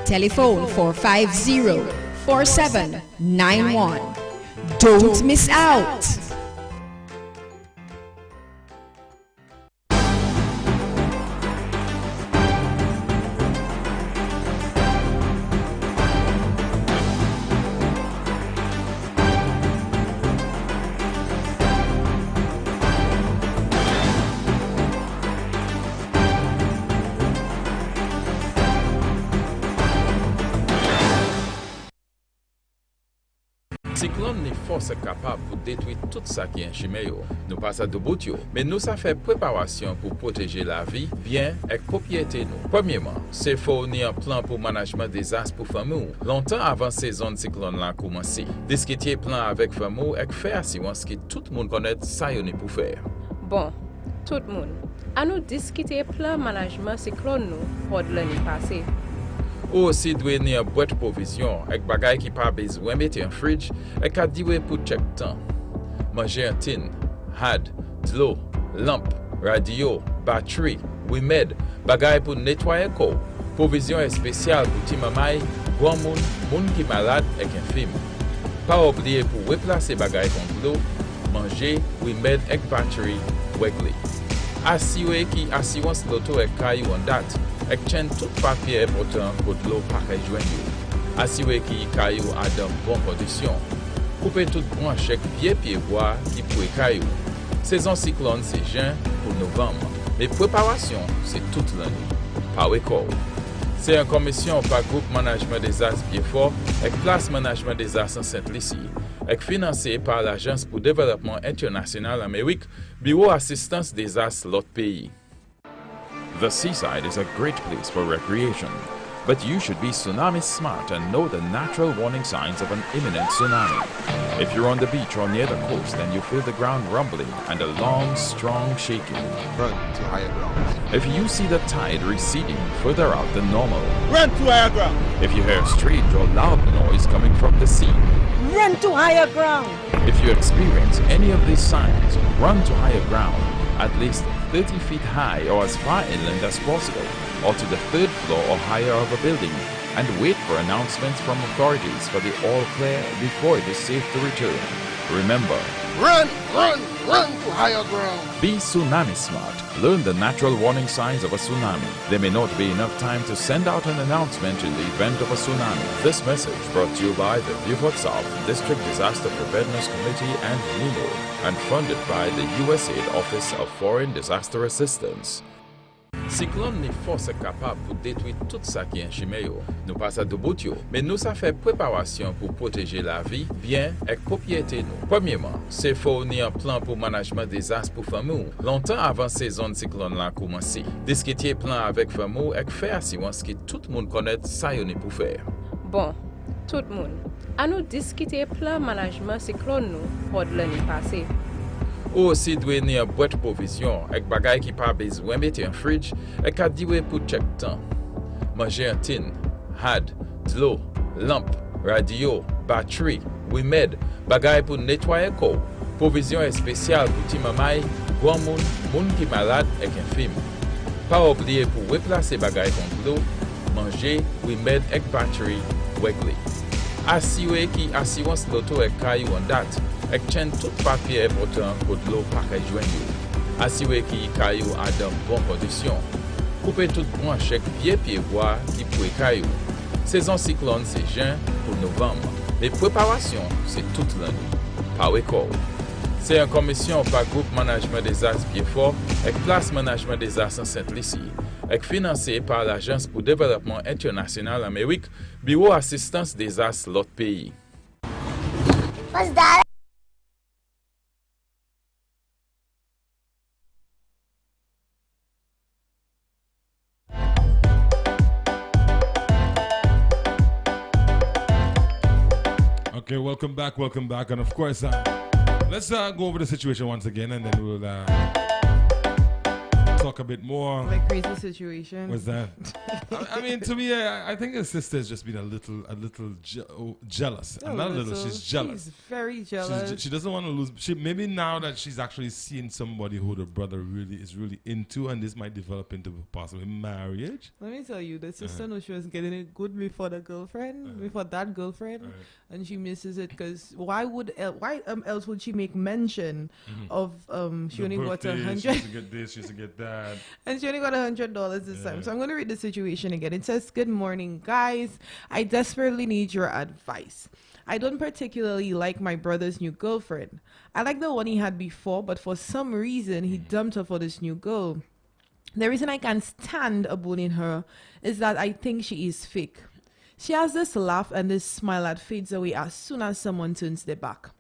Telephone 450-4791. Don't miss out. Cyclone ni force capable pour détruire tout ça qui est enchimé. Nous pas ça de bout, mais nous ça fait préparation pour protéger la vie, bien et propriété nous. Premièrement, c'est fournir un plan pour management des désastres pour famille. Longtemps avant saison de cyclone là commencer. Discuter plan avec famille et faire assurance que tout le monde connaît ça y pour faire. Bon, tout le monde. À nous discuter plan management cyclone nous pour l'année passée. Ou aussi doit y avoir une boîte de provision avec bagaille qui pas besoin mettre en fridge et qu'à dire pour check temps. Manger un tin, had, de l'eau, lampe, radio, batterie, remède, bagaille pour nettoyer corps. Provision spéciale pour ti mamay, grand monde qui malade et infirme. Pas oublier pour replacer bagaille contre l'eau, manger, remède et batterie weekly. Assurer qui assurance l'auto et caillou en date. Exchange tout papier important pour l'eau paquet joigneux. Assurer qu'il caillou a de bonnes conditions. Couper toute branche avec pied bois qui pourrait caillou. Saison cyclone c'est juin pour novembre. Mais préparation c'est toute l'année. Power Call. C'est une commission par groupe management des astres bien fort avec place management des astres en Saint-Lucie. Et financé par l'Agence pour développement international Amérique, Bureau assistance des astres l'autre pays. The seaside is a great place for recreation, but you should be tsunami smart and know the natural warning signs of an imminent tsunami. If you're on the beach or near the coast and you feel the ground rumbling and a long, strong shaking, run to higher ground. If you see the tide receding further out than normal, Run to higher ground. if you hear strange or loud noise coming from the sea, Run to higher ground. if you experience any of these signs, run to higher ground, at least 30 feet high or as far inland as possible, or to the third floor or higher of a building, and wait for announcements from authorities for the all clear before it is safe to return. Remember, Run to higher ground. be tsunami smart. Learn the natural warning signs of a tsunami. There may not be enough time to send out an announcement in the event of a tsunami. This message brought to you by the Beaufort South District Disaster Preparedness Committee and NEMO, and funded by the USAID Office of Foreign Disaster Assistance. Cyclone ni force capable pour détruire tout ça qui est enchimé. Nous pas ça de bout, mais nous ça fait préparation pour protéger la vie, bien et propriété nous. Premièrement, c'est fournir un plan pour management des désastres pour famille. Longtemps avant saison de cyclone là commencer. Discuter plan avec famille et faire assurance que tout le monde connaît ça y pour faire. Bon, tout le monde. À nous discuter plan management cyclone nous pour l'année passée. Ou aussi doit y avoir une boîte de provision avec bagaille qui pas besoin mettre en fridge et qu'à dire pour check temps. Manger un tin, had, de l'eau, lampe, radio, batterie, remède, bagaille pour nettoyer corps. Provision spéciale pour ti mamay, grand monde qui malade et infirme. Pas oublier pour replacer bagaille contre l'eau, manger, remède et batterie weekly. Assurer qui assurance l'auto et caillou en date. Exchange tout papier important pour l'eau paquet joigneux. Assurer qu'il caillou a de bonnes conditions. Couper toute branche avec pied bois qui pourrait caillou. Saison cyclone c'est juin pour novembre. Mais préparation c'est toute l'année. pa wekor. Se yon komisyon pa Groupe Management des As Biefort ek Place Management des As en Saint-Lucie ek finanse par l'Agence pour Développement International Amérique, Bureau Assistance des As lot pays. What's that? Okay, welcome back, and of course, let's go over the situation once again, and then we'll talk a bit more. Like crazy situation. What's that? I mean, to me, I think his sister's just been a little jealous. Not a little, she's jealous. She's very jealous. She doesn't want to lose. Maybe now that she's actually seeing somebody who the brother is really into, and this might develop into possibly marriage. Let me tell you, the sister knows she was getting it good before the girlfriend, before that girlfriend, and she misses it because why else would she make mention of she only got $100? She used to get this, she used to get that. And she only got $100 this time. So I'm going to read the situation again. It says, "Good morning, guys. I desperately need your advice. I don't particularly like my brother's new girlfriend. I like the one he had before, but for some reason, he dumped her for this new girl. The reason I can't stand aboning her is that I think she is fake. She has this laugh and this smile that fades away as soon as someone turns their back.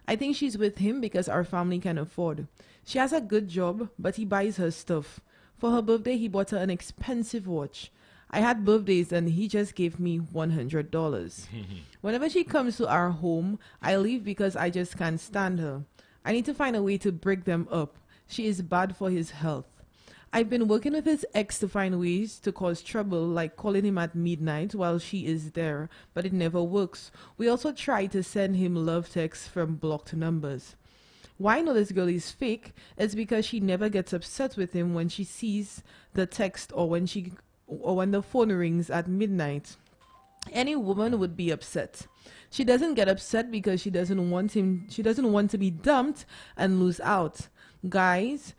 I think she's with him because our family can afford. She has a good job, but he buys her stuff. For her birthday, he bought her an expensive watch. I had birthdays and he just gave me $100. Whenever she comes to our home, I leave because I just can't stand her. I need to find a way to break them up. She is bad for his health. I've been working with his ex to find ways to cause trouble, like calling him at midnight while she is there, but it never works. We also try to send him love texts from blocked numbers. Why I know this girl is fake is because she never gets upset with him when she sees the text or when the phone rings at midnight. Any woman would be upset. She doesn't get upset because she doesn't want to be dumped and lose out. Guys,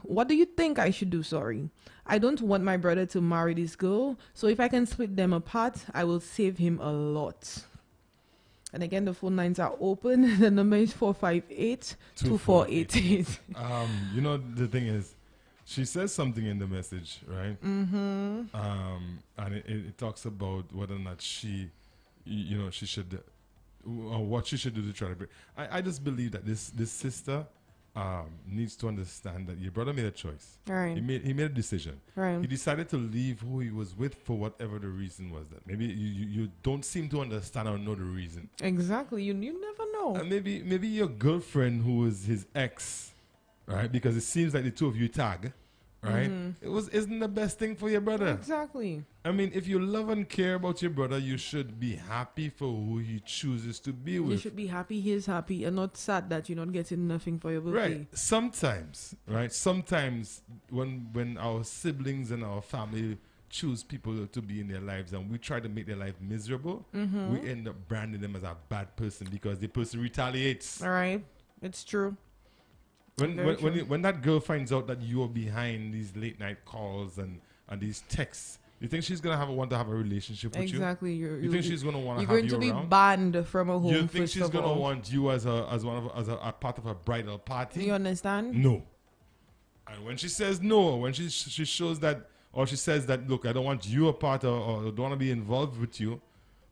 what do you think I should do? Sorry. I don't want my brother to marry this girl, so if I can split them apart, I will save him a lot." And again, the phone lines are open. The number is 458-2488. You know, the thing is, she says something in the message, right? And it talks about whether or not she should, or what she should do to try to break. I just believe that this sister needs to understand that your brother made a choice. Right. He made a decision. Right. He decided to leave who he was with for whatever the reason was. That maybe you don't seem to understand or know the reason. Exactly. You never know. And maybe your girlfriend who was his ex, right? Because it seems like the two of you tag, right? Isn't the best thing for your brother. Exactly. I mean, if you love and care about your brother, you should be happy for who he chooses to be with. You should be happy he is happy and not sad that you're not getting nothing for your birthday. Right. Sometimes, right? Sometimes when our siblings and our family choose people to be in their lives and we try to make their life miserable, we end up branding them as a bad person because the person retaliates. All right. It's true. When that girl finds out that you're behind these late night calls and these texts, you think she's gonna want to have a relationship with you? Exactly. You think she's gonna want to have you around? You're going to be banned from a home. You think she's gonna want you as a part of a bridal party? You understand? No. And when she says no, when she shows that, or she says that, look, I don't want you a part or don't want to be involved with you,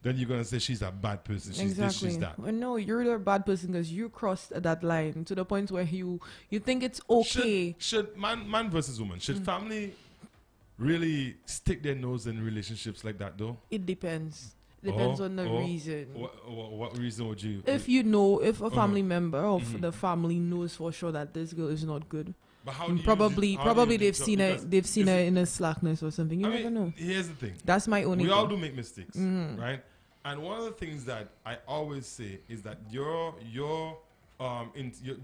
then you're going to say she's a bad person. She's exactly. this, she's that. Well, no, you're the bad person because you crossed that line to the point where you think it's okay. Should man versus woman, should family really stick their nose in relationships like that, though? It depends. Depends on the reason. What reason would you? If a family member of the family knows for sure that this girl is not good. But how do you probably they've seen her in a slackness or something. You never know. Here's the thing. That's my only. We all do make mistakes, right? And one of the things that I always say is that the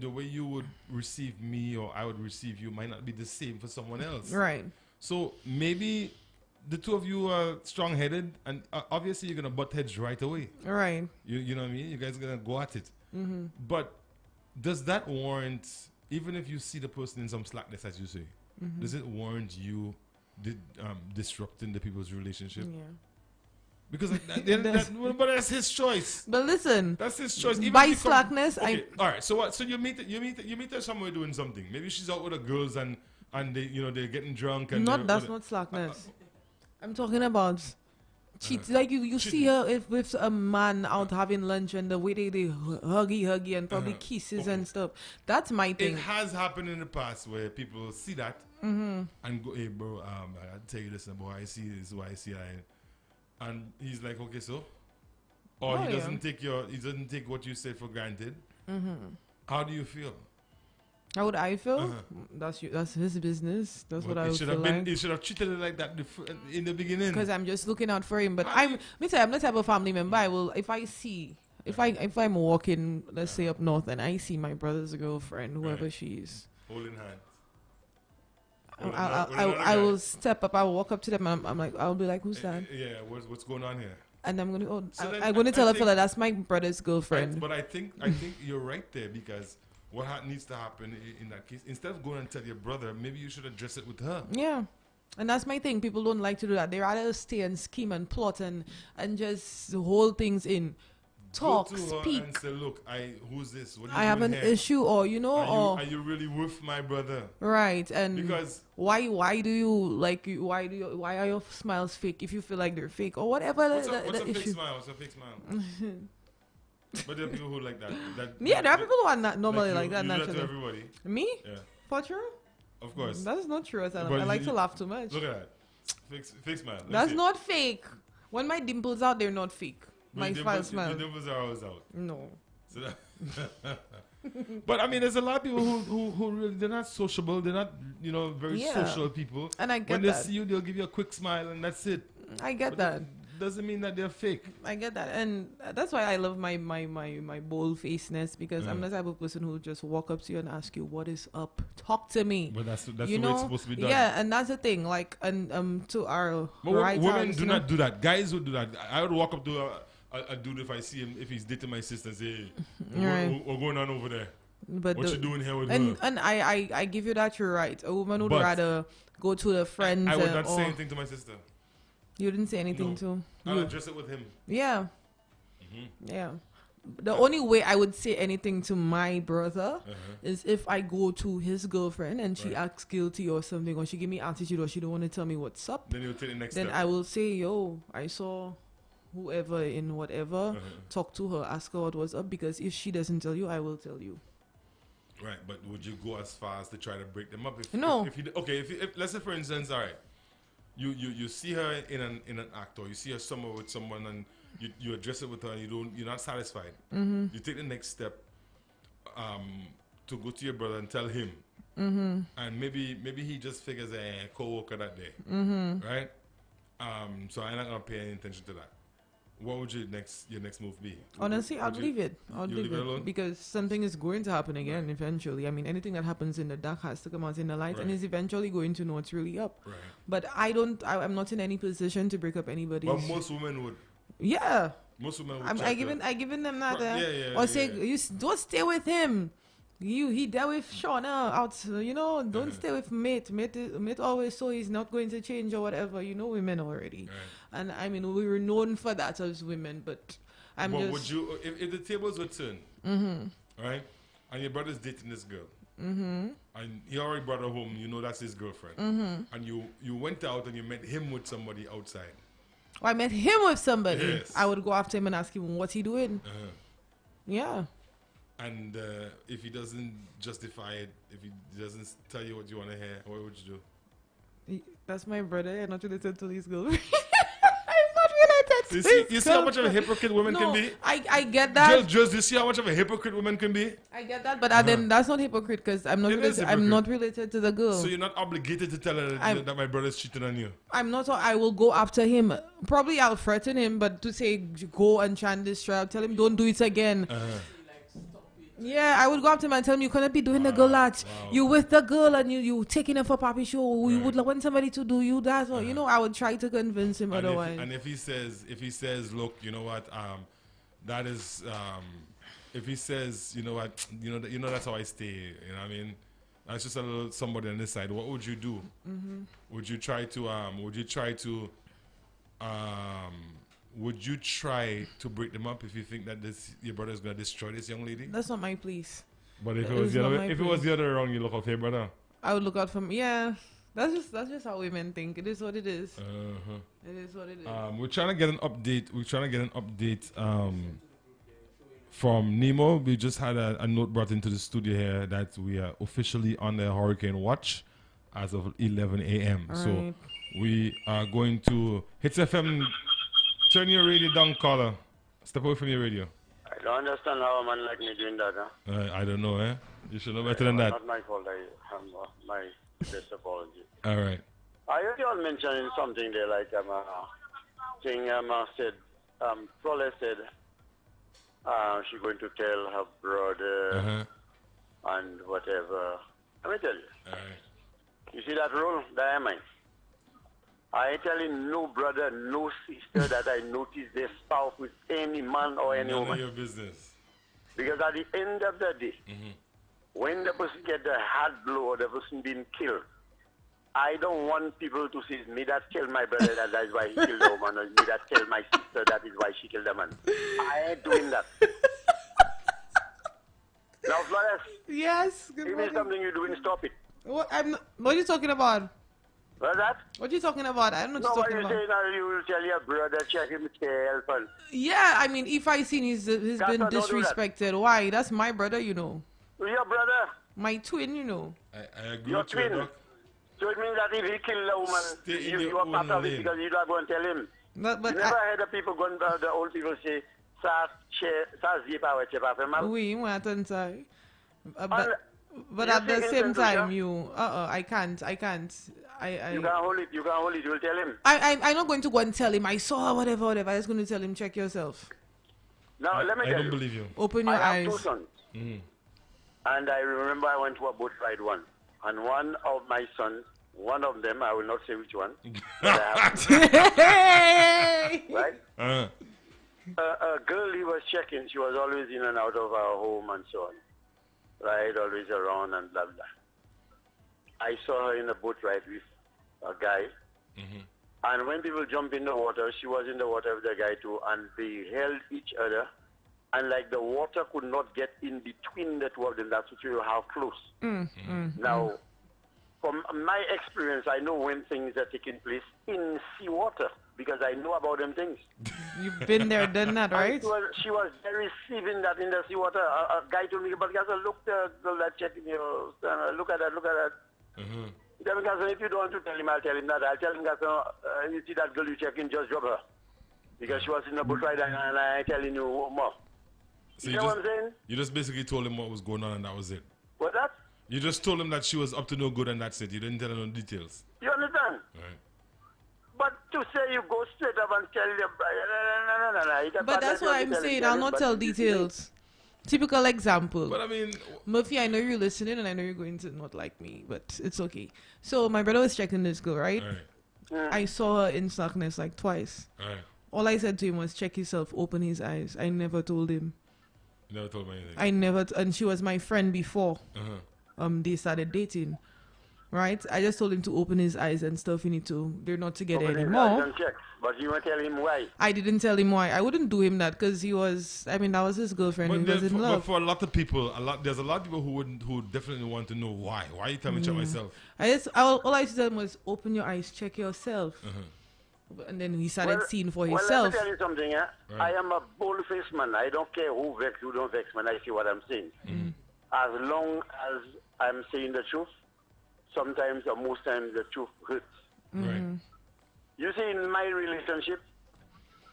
way you would receive me or I would receive you might not be the same for someone else. Right. So maybe the two of you are strong-headed, and obviously you're gonna butt heads right away. Right. You know what I mean? You guys are gonna go at it. But does that warrant? Even if you see the person in some slackness, as you say, does it warrant you disrupting the people's relationship? Yeah. Because but that's his choice. But listen, that's his choice. Even by slackness, okay, all right. So what? So you meet her somewhere doing something. Maybe she's out with the girls and they they're getting drunk and that's not slackness. I'm talking about cheat. Like you see her with a man out having lunch and the way they huggy and probably kisses and stuff. That's my thing. It has happened in the past where people see that and go, hey bro, I tell you this, boy, I see this, why I see that. And he's like, okay, so, or he doesn't take what you said for granted. How do you feel? How would I feel? That's his business. That's what I would feel like. He should have treated it like that in the beginning. Because I'm just looking out for him. But I'm the type of family member. I will, if I'm walking, let's say up north, and I see my brother's girlfriend, whoever she is, holding hands. I will step up. I will walk up to them. And I'm like, I'll be like, who's that? Yeah, what's going on here? And I'm going to tell a fella that's my brother's girlfriend. But I think you're right there, because what needs to happen in that case, instead of going and tell your brother, maybe you should address it with her. Yeah. And that's my thing. People don't like to do that. They rather stay and scheme and plot and just hold things in. Talk, go to her speak. And say, look, who's this? What are you I have an issue, or are you really with my brother? Right. And because why are your smiles fake if you feel like they're fake or whatever? What's a fake smile? What's a fake smile? But there are people who like that. Yeah, there are people who are not normally like that. You naturally. do that to everybody. Me? Yeah. For true? Of course. That is not true. I like to laugh too much. Look at that. Fake smile. That's not fake. When my dimples out, they're not fake. My smile. The dimples are always out. No. So but I mean, there's a lot of people who really, they're not sociable. They're not, very social people. And I get when that. they see you, they'll give you a quick smile and that's it. I get that. Doesn't mean that they're fake. I get that, and that's why I love my bold facedness, because I'm the type of person who just walk up to you and ask you what is up. Talk to me. But that's the way it's supposed to be done. Yeah, and that's the thing. Like, and to our women do not do that. Guys would do that. I would walk up to a dude if I see him, if he's dating my sister, and say, hey, what's going on over there? But what you doing here with her? And I give you that, you're right. A woman would rather go to the friends. I would not say anything to my sister. You didn't say anything to. I'll address it with him. Yeah. Yeah. The only way I would say anything to my brother is if I go to his girlfriend and she acts guilty or something, or she give me attitude, or she don't want to tell me what's up. Then you'll take the next step. Then I will say, yo, I saw whoever in whatever, talk to her, ask her what was up, because if she doesn't tell you, I will tell you. Right, but would you go as far as to try to break them up? No. If let's say, for instance, all right, you see her in an act, or you see her somewhere with someone, and you address it with her, and you're not satisfied. You take the next step to go to your brother and tell him, and maybe he just figures a co-worker that day, right? So I'm not gonna pay any attention to that. What would your next move be? Honestly, I'd leave it. I'd leave it alone? because something is going to happen again eventually. I mean, anything that happens in the dark has to come out in the light, and is eventually going to know what's really up. Right. But I'm not in any position to break up anybody. But most women would. Yeah. Most women would. I given them that. Yeah. Or say, you don't stay with him. He there with Shauna out. Don't stay with mate. Mate always so he's not going to change or whatever. Women already. Right. And I mean, we were known for that as women, but would you, if the tables were turned, right, and your brother's dating this girl, and he already brought her home, that's his girlfriend, and you went out and you met him with somebody outside. I met him with somebody. Yes. I would go after him and ask him, what's he doing? Yeah. And if he doesn't justify it, if he doesn't tell you what you want to hear, what would you do? That's my brother. I'm not related to these girls. You see how much of a hypocrite women can be? I get that. Just you see how much of a hypocrite women can be? I get that, but then that's not hypocrite, because I'm not related to the girl. So you're not obligated to tell her that my brother's cheating on you? I'm not. I will go after him. Probably I'll threaten him, but to say go and try and destroy, I'll tell him don't do it again. Yeah, I would go up to him and tell him you cannot be doing the girl that. You with the girl and you taking her for papi show. You would want somebody to do you that, or I would try to convince him otherwise. And if he says, look, you know what, that is, if he says, you know what, that's how I stay. You know what I mean? That's just a little somebody on this side. What would you do? would you try to break them up if you think that your brother is going to destroy this young lady? That's not my place. But if it was the other way around, you look out for your brother. I would look out for me. Yeah, that's just how women think. It is what it is. It is what it is. We're trying to get an update. From Nemo. We just had a note brought into the studio here that we are officially on the hurricane watch as of 11 a.m. So we are going to Hits FM. Turn your radio down, caller. Step away from your radio. I don't understand how a man like me doing that. I don't know, eh? You should know better than that. Not my fault. I have my best apology. All right. I heard you all mentioning something there, like thing said. Prole said she's going to tell her brother and whatever. Let me tell you. All right. You see that rule? Diamond. I ain't telling no brother, no sister that I notice their spouse with any man or any woman. None of your business. Because at the end of the day, when the person get the hard blow or the person being killed, I don't want people to say, me that killed my brother, that is why he killed the woman, or me that killed my sister, that is why she killed the man. I ain't doing that. Now, Flores. Yes. If it's something you're doing, stop it. What are you talking about? What's that? What are you talking about? I don't know what you're talking about. No, what you say now, you will tell your brother, check him to help. And yeah, I mean, if I seen he's been disrespected, why? That's my brother, you know. Your brother? My twin, you know. I agree your with you, twin. Doc. So it means that if he killed a woman, you are part of it because you don't go and tell him. But you never heard the people going, the old people say, oui, moi, attends ça. But at the same time, I can't. You can't hold it, you will tell him. I'm not going to go and tell him, I saw whatever. I'm just going to tell him, check yourself. Now, let me tell you. I don't believe you. Open your eyes. I have 2 sons. And I remember I went to a boat ride once. And one of my sons, one of them, I will not say which one. Right? A girl he was checking, she was always in and out of our home and so on. Right, always around and blah, blah. I saw her in a boat ride with a guy. And when people jump in the water, she was in the water with the guy too, and they held each other. And like the water could not get in between the two of them, that's what you how close. Now, from my experience, I know when things are taking place in seawater because I know about them things. You've been there, done that, right? She was receiving that in the seawater. A guy told me, but guys, look the girl that checking you. Look at that. Then guys, if you don't want to tell him, I'll tell him that. I'll tell him that you see that girl you checking, just drop her. Because she was in the boat ride and I'm telling you more. So you know what I'm saying? You just basically told him what was going on and that was it. What's that? You just told him that she was up to no good and that's it. You didn't tell him no details. You understand? Right. But to say you go straight up and tell your brother, no. But that's what I'm saying. I'll not tell details. Typical example. But I mean, Murphy, I know you're listening and I know you're going to not like me, but it's okay. So my brother was checking this girl, right? I saw her in Slackness like twice. All I said to him was check himself, open his eyes. I never told him. You never told me anything? I never, and she was my friend before they started dating. Right? I just told him to open his eyes and stuff. They're not together anymore. But you won't tell him why. I didn't tell him why. I wouldn't do him that because that was his girlfriend. He was in love. But for a lot of people, there's a lot of people who definitely want to know why. Why you tell me to check myself? All I said was open your eyes, check yourself. And then he started seeing for himself. Let me tell you something, Right. I am a bold-faced man. I don't care who vex, who don't vex, man. I see what I'm saying. As long as I'm saying the truth, sometimes or most times the truth hurts. Right. You see, in my relationship,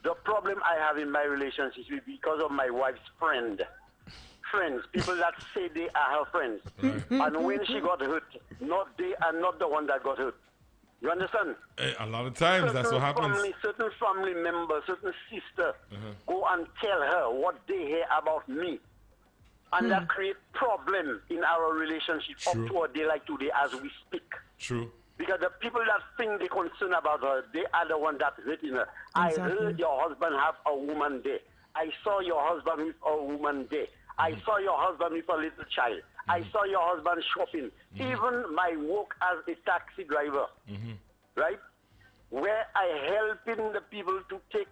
the problem I have in my relationship is because of my wife's friends, people that say they are her friends. Right. And when she got hurt, they are not the one that got hurt. You understand? A lot of times that's what happens. Certain family member, certain sister go and tell her what they hear about me. And that creates problem in our relationship up to a day like today as we speak. True. Because the people that think they're concerned about her, they are the ones that hurting her. Exactly. I heard your husband have a woman there. I saw your husband with a woman there. I saw your husband with a little child. I saw your husband shopping. Even my work as a taxi driver, right? Where I helping the people to take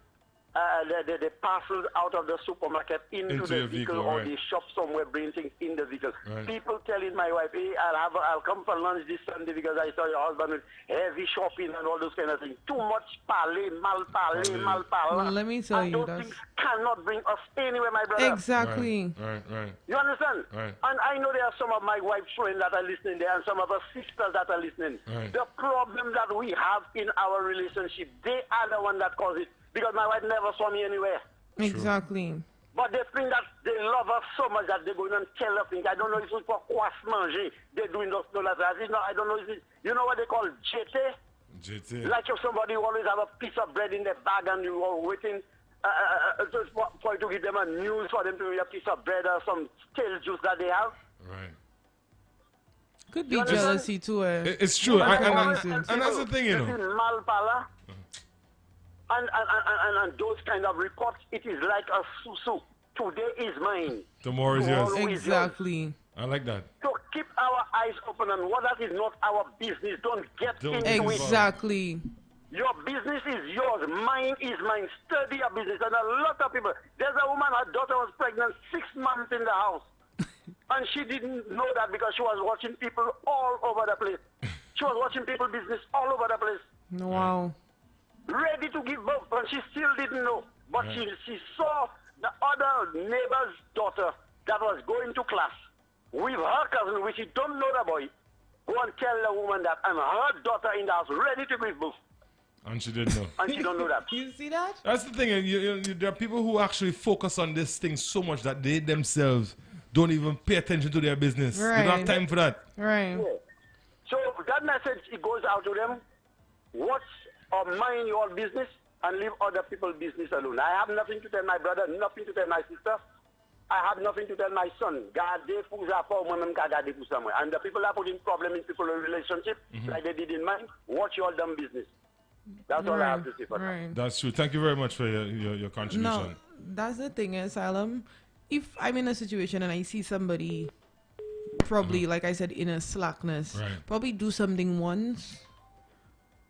the parcels out of the supermarket into the vehicle, or right. the shop somewhere, bring things in the vehicle. Right. People telling my wife, hey, I'll come for lunch this Sunday because I saw your husband with heavy shopping and all those kind of things. Too much mal parler. Let me tell you, those things cannot bring us anywhere, my brother. Exactly. Right. You understand? Right. And I know there are some of my wife's friends that are listening there and some of her sisters that are listening. Right. The problem that we have in our relationship, they are the one that cause it. Because my wife never saw me anywhere. Exactly. But they think that they love us so much that they're going to tell us things. I don't know if it's for quoi se manger. They're doing those things. I don't know if it's, you know what they call JT? JT. Like if somebody always have a piece of bread in their bag and you are waiting for you to give them a news for them to eat a piece of bread or some stale juice that they have. Right. Could be jealousy too. It's true. And that's the thing, you know. And those kind of reports, it is like a susu. Today is mine. Tomorrow is yours. Exactly. I like that. So keep our eyes open on what that is not our business. Don't get into it. Exactly. Your business is yours. Mine is mine. Study your business. And a lot of people. There's a woman, her daughter was pregnant 6 months in the house. And she didn't know that because she was watching people all over the place. She was watching people business all over the place. Wow. Ready to give birth, and she still didn't know. But she saw the other neighbor's daughter that was going to class with her cousin, which she don't know the boy. Go and tell the woman that I'm her daughter in the house, ready to give birth. And she didn't know. And she don't know that. You see that? That's the thing. There are people who actually focus on this thing so much that they themselves don't even pay attention to their business. Right. They don't have time for that. Right. Yeah. So that message, it goes out to them. What's or mind your business and leave other people's business alone. I have nothing to tell my brother, nothing to tell my sister. I have nothing to tell my son. And the people are putting problem in people's relationship, like they did in mine. Watch your dumb business. That's all I have to say for now. That's true. Thank you very much for your contribution. No, that's the thing, Asylum. If I'm in a situation and I see somebody, probably, like I said, in a slackness, probably do something once.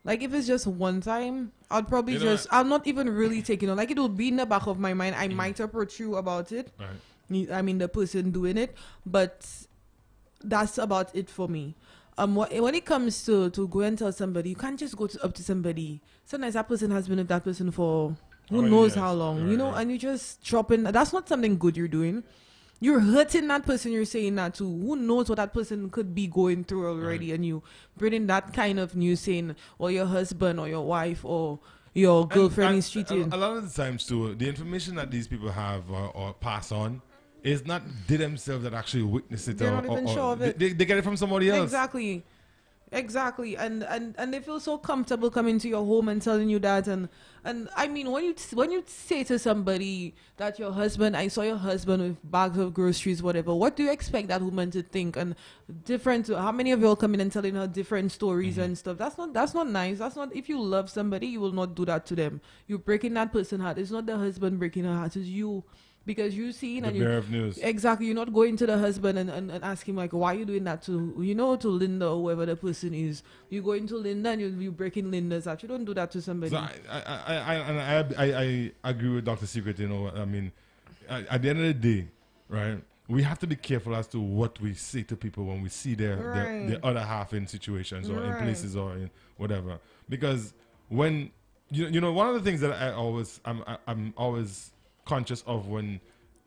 Like, if it's just one time, I'll probably I'll not even really take it on. Like, it will be in the back of my mind. I might approach you about it. Right. I mean, the person doing it. But that's about it for me. When it comes to go and tell somebody, you can't just go up to somebody. Sometimes that person has been with that person for who knows how long, you know, and you just drop in. That's not something good you're doing. You're hurting that person you're saying that to. Who knows what that person could be going through already, and you bringing that kind of news saying, or your husband or your wife or your girlfriend is cheating. A lot of the times too, the information that these people have or pass on is not they themselves that actually witness it. They're not even sure of it. They get it from somebody else. Exactly. And they feel so comfortable coming to your home and telling you that. And I mean, when you say to somebody that your husband, I saw your husband with bags of groceries, whatever, what do you expect that woman to think? And how many of you all come in and telling her different stories and stuff? That's not nice. That's not, if you love somebody, you will not do that to them. You're breaking that person's heart. It's not the husband breaking her heart, it's you. Because you see, the bearer of news. Exactly. You're not going to the husband and ask him, like, why are you doing that to Linda or whoever the person is. You go into Linda and you're breaking Linda's heart. You don't do that to somebody. So I agree with Dr. Secret. You know, I mean, at the end of the day, right, we have to be careful as to what we say to people when we see their other half in situations or in places or in whatever. Because when you know, one of the things that I'm always conscious of when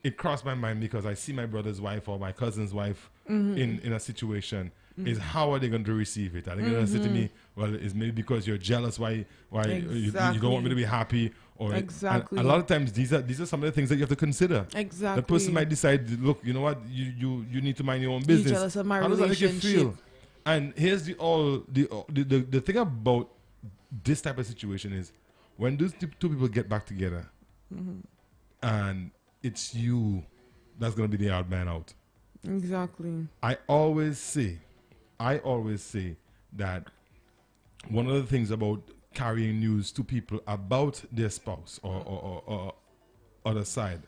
it crossed my mind, because I see my brother's wife or my cousin's wife in a situation, is how are they going to receive it? Are they going to say to me, well, it's maybe because you're jealous why you don't want me to be happy? Or a lot of times these are some of the things that you have to consider. Exactly. The person might decide, look, you know what, you need to mind your own business. You're jealous of my how does that make you relationship? feel? And here's the thing about this type of situation is when those two people get back together, and it's you that's going to be the odd man out. Exactly. I always say that one of the things about carrying news to people about their spouse or other side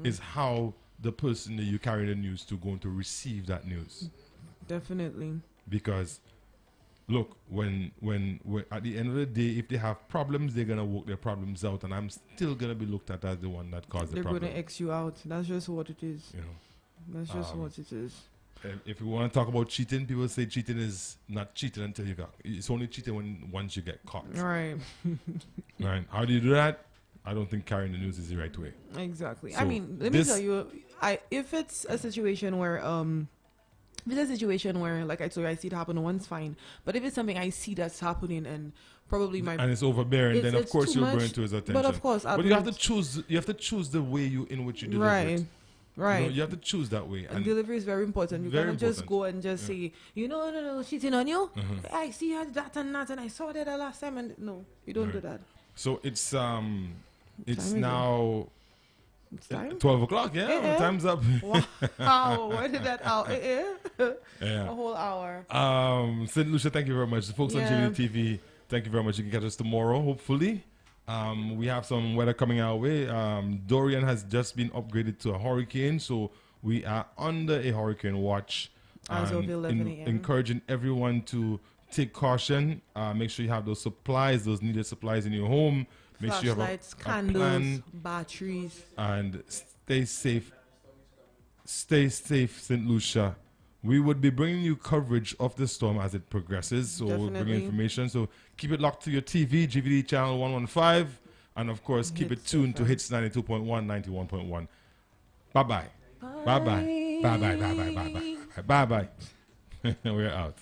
is how the person that you carry the news to going to receive that news. Definitely. Because look, when at the end of the day, if they have problems, they're gonna work their problems out, and I'm still gonna be looked at as the one that caused the problem. They're gonna X you out. That's just what it is. You know, that's just what it is. If you want to talk about cheating, people say cheating is not cheating until you got. It's only cheating once you get caught. Right. Right. How do you do that? I don't think carrying the news is the right way. Exactly. So I mean, let me tell you, if it's a situation where like I told you, I see it happen once, fine. But if it's something I see that's happening and probably and it's overbearing, then of course you'll bring it to his attention. But of course, but you have to choose. You have to choose the way in which you deliver it. Right. You have to choose that way. And delivery is very important. You cannot just go and just say, no, cheating on you. I see you had that and that, and I saw that the last time. And no, you don't do that. So it's now. It's time? 12 o'clock, yeah. Time's up. Wow, where did that hour? Yeah. A whole hour. St. Lucia, thank you very much. The folks on GVD TV, thank you very much. You can catch us tomorrow, hopefully. We have some weather coming our way. Dorian has just been upgraded to a hurricane, so we are under a hurricane watch. As of 11 a.m. Encouraging everyone to take caution. Make sure you have those supplies, those needed supplies in your home. Make sure you have a candles, plan, batteries. And stay safe. Stay safe, St. Lucia. We would be bringing you coverage of the storm as it progresses. So we'll bring information. So keep it locked to your TV, GVD channel 115. And of course, keep it tuned to Hits 92.1, 91.1. Bye-bye. Bye-bye. Bye-bye. Bye-bye. Bye-bye. Bye-bye. We're out.